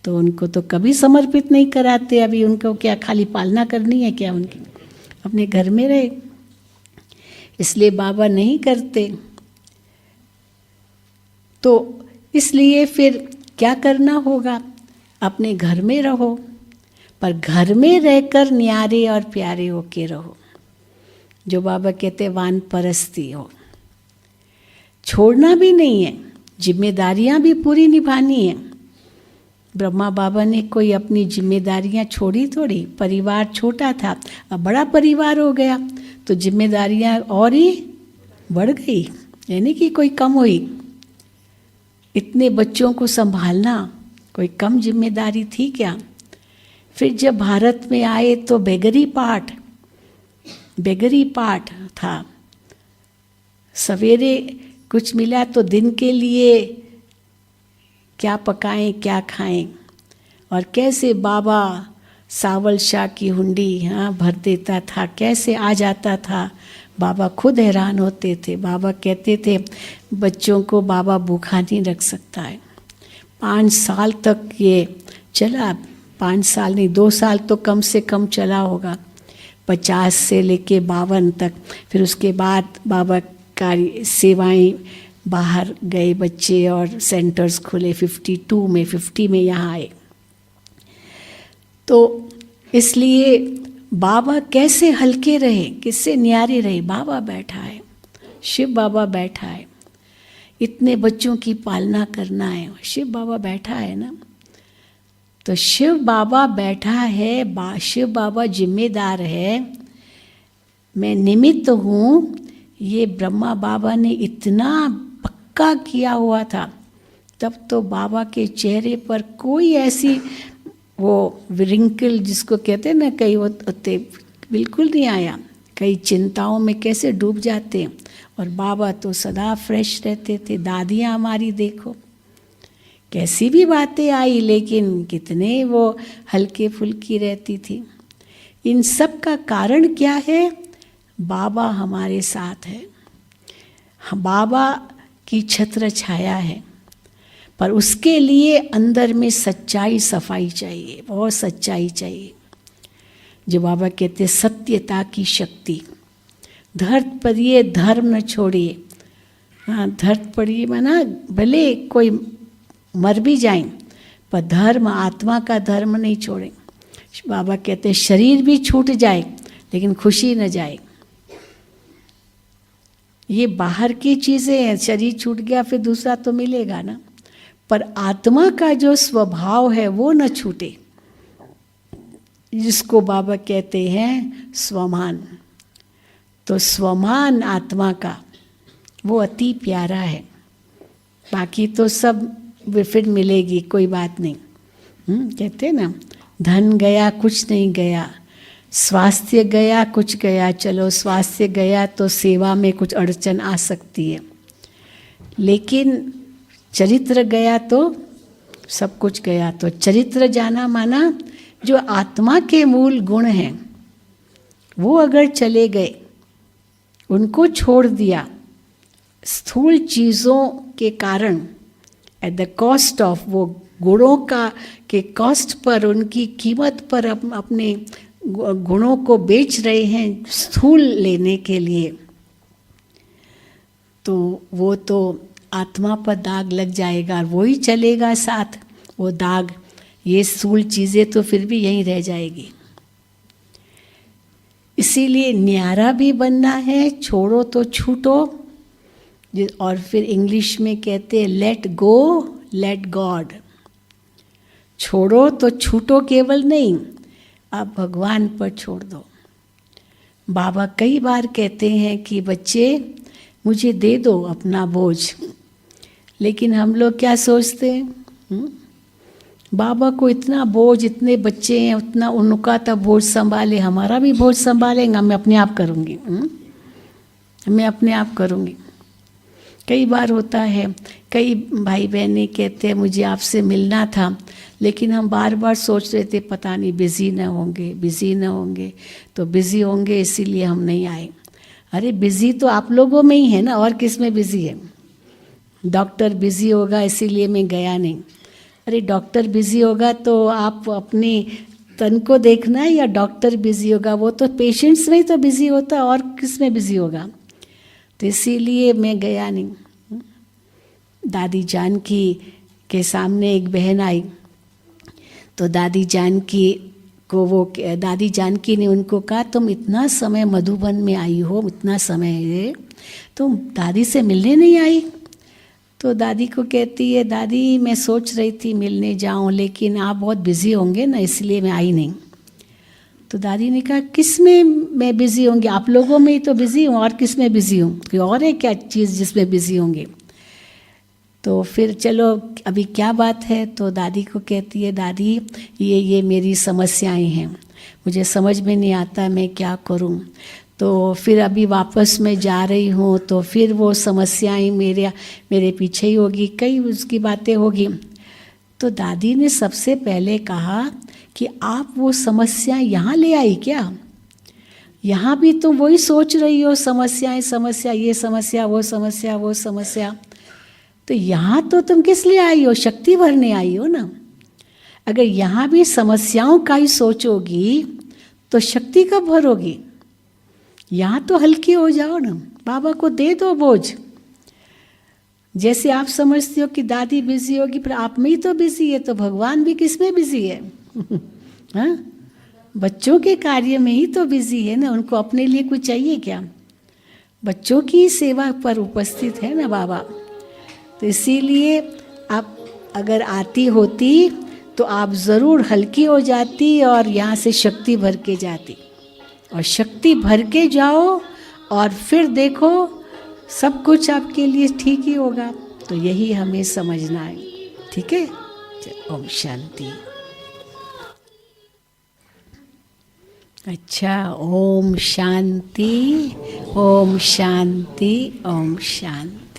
तो उनको तो कभी समर्पित नहीं कराते। अभी उनको क्या खाली पालना करनी है क्या उनकी? अपने घर में रहे, इसलिए बाबा नहीं करते। तो इसलिए फिर क्या करना होगा? अपने घर में रहो, पर घर में रहकर न्यारे और प्यारे होके रहो। जो बाबा कहते वानपरस्ती हो, छोड़ना भी नहीं है, जिम्मेदारियां भी पूरी निभानी है। ब्रह्मा बाबा ने कोई अपनी जिम्मेदारियां छोड़ी थोड़ी। परिवार छोटा था, अब बड़ा परिवार हो गया, तो जिम्मेदारियां और ही बढ़ गई, यानी कि कोई कम हुई। इतने बच्चों को संभालना कोई कम जिम्मेदारी थी क्या? फिर जब भारत में आए तो बेगरी पाठ था। सवेरे कुछ मिला तो दिन के लिए क्या पकाएं क्या खाएं, और कैसे बाबा सावल शाह की हुंडी भर देता था, कैसे आ जाता था। बाबा खुद हैरान होते थे। बाबा कहते थे बच्चों को बाबा भूखा नहीं रख सकता है। 5 साल तक ये चला, 5 साल नहीं 2 साल तो कम से कम चला होगा, 50 से लेके 52 तक। फिर उसके बाद बाबा का सेवाएं, बाहर गए बच्चे और सेंटर्स खुले 52 में, 50 में यहाँ आए। तो इसलिए बाबा कैसे हल्के रहे, किससे न्यारे रहे? बाबा बैठा है, शिव बाबा बैठा है, इतने बच्चों की पालना करना है, शिव बाबा बैठा है ना। तो शिव बाबा बैठा है, शिव बाबा जिम्मेदार है, मैं निमित्त हूँ। ये ब्रह्मा बाबा ने इतना पक्का किया हुआ था, तब तो बाबा के चेहरे पर कोई ऐसी वो रिंकल जिसको कहते हैं ना, कई होते बिल्कुल नहीं आया। कई चिंताओं में कैसे डूब जाते हैं, और बाबा तो सदा फ्रेश रहते थे। दादियाँ हमारी देखो कैसी भी बातें आई, लेकिन कितने वो हल्के फुल्की रहती थी। इन सब का कारण क्या है? बाबा हमारे साथ है, बाबा की छत्र छाया है, पर उसके लिए अंदर में सच्चाई सफाई चाहिए, बहुत सच्चाई चाहिए। जो बाबा कहते सत्यता की शक्ति, धर्त पड़िए धर्म न छोड़िए। हाँ, धर्त पड़िए माना भले कोई मर भी जाए, पर धर्म, आत्मा का धर्म नहीं छोड़े। बाबा कहते शरीर भी छूट जाए लेकिन खुशी न जाए। ये बाहर की चीज़ें हैं, शरीर छूट गया फिर दूसरा तो मिलेगा ना, पर आत्मा का जो स्वभाव है वो न छूटे, जिसको बाबा कहते हैं स्वमान। तो स्वमान आत्मा का वो अति प्यारा है। बाकी तो सब फिर मिलेगी, कोई बात नहीं। कहते ना, धन गया कुछ नहीं गया, स्वास्थ्य गया कुछ गया। चलो स्वास्थ्य गया तो सेवा में कुछ अड़चन आ सकती है, लेकिन चरित्र गया तो सब कुछ गया। तो चरित्र जाना माना जो आत्मा के मूल गुण हैं वो अगर चले गए, उनको छोड़ दिया स्थूल चीज़ों के कारण, एट द कॉस्ट ऑफ वो गुणों के कॉस्ट पर, उनकी कीमत पर अपने गुणों को बेच रहे हैं स्थूल लेने के लिए, तो वो तो आत्मा पर दाग लग जाएगा, वो ही चलेगा साथ वो दाग। ये स्थूल चीज़ें तो फिर भी यहीं रह जाएगी। इसीलिए न्यारा भी बनना है, छोड़ो तो छूटो। और फिर इंग्लिश में कहते हैं लेट गो लेट गॉड। छोड़ो तो छूटो केवल नहीं, आप भगवान पर छोड़ दो। बाबा कई बार कहते हैं कि बच्चे मुझे दे दो अपना बोझ, लेकिन हम लोग क्या सोचते हैं? बाबा को इतना बोझ, इतने बच्चे हैं, उतना उनका तो बोझ संभाले, हमारा भी बोझ संभालेंगे, मैं अपने आप करूँगी, मैं अपने आप करूँगी। कई बार होता है, कई भाई बहनें कहते हैं मुझे आपसे मिलना था, लेकिन हम बार बार सोच रहे थे पता नहीं बिज़ी न होंगे, बिज़ी न होंगे, तो बिज़ी होंगे इसीलिए हम नहीं आए। अरे बिज़ी तो आप लोगों में ही है ना, और किस में बिज़ी है? डॉक्टर बिज़ी होगा इसीलिए मैं गया नहीं। अरे डॉक्टर बिज़ी होगा तो आप अपने तन को देखना है, या डॉक्टर बिज़ी होगा? वो तो पेशेंट्स में ही तो बिज़ी होता है, और किस में बिज़ी होगा? तो इसीलिए मैं गया नहीं। दादी जानकी के सामने एक बहन आई, तो दादी जानकी ने उनको कहा तुम इतना समय मधुबन में आई हो, इतना समय है, तुम दादी से मिलने नहीं आई? तो दादी को कहती है दादी मैं सोच रही थी मिलने जाऊं, लेकिन आप बहुत बिज़ी होंगे ना, इसलिए मैं आई नहीं। तो दादी ने कहा किस में मैं बिज़ी होंगी? आप लोगों में ही तो बिज़ी हूँ, और किस में बिज़ी हूँ? कोई और है क्या चीज़ जिसमें बिज़ी होंगे? तो फिर चलो अभी क्या बात है? तो दादी को कहती है दादी ये मेरी समस्याएं हैं, मुझे समझ में नहीं आता मैं क्या करूं। तो फिर अभी वापस मैं जा रही हूँ, तो फिर वो समस्याएं मेरे पीछे ही होगी, कई उसकी बातें होगी। तो दादी ने सबसे पहले कहा कि आप वो समस्या यहाँ ले आई क्या? यहाँ भी तुम वही सोच रही हो, समस्याएं, समस्या, ये समस्या, वो समस्या, वो समस्या। तो यहाँ तो तुम किस लिए आई हो? शक्ति भरने आई हो ना। अगर यहाँ भी समस्याओं का ही सोचोगी तो शक्ति कब भरोगी? यहाँ तो हल्की हो जाओ ना, बाबा को दे दो बोझ। जैसे आप समझते हो कि दादी बिजी होगी, पर आप में ही तो बिजी है, तो भगवान भी किस में बिजी है? हाँ, बच्चों के कार्य में ही तो बिजी है ना, उनको अपने लिए कुछ चाहिए क्या? बच्चों की सेवा पर उपस्थित है ना बाबा। तो इसीलिए आप अगर आती होती तो आप ज़रूर हल्की हो जाती और यहाँ से शक्ति भर के जाती, और शक्ति भर के जाओ और फिर देखो सब कुछ आपके लिए ठीक ही होगा। तो यही हमें समझना है, ठीक है? ओम शांति। अच्छा, ओम शांति, ओम शांति, ओम शांति।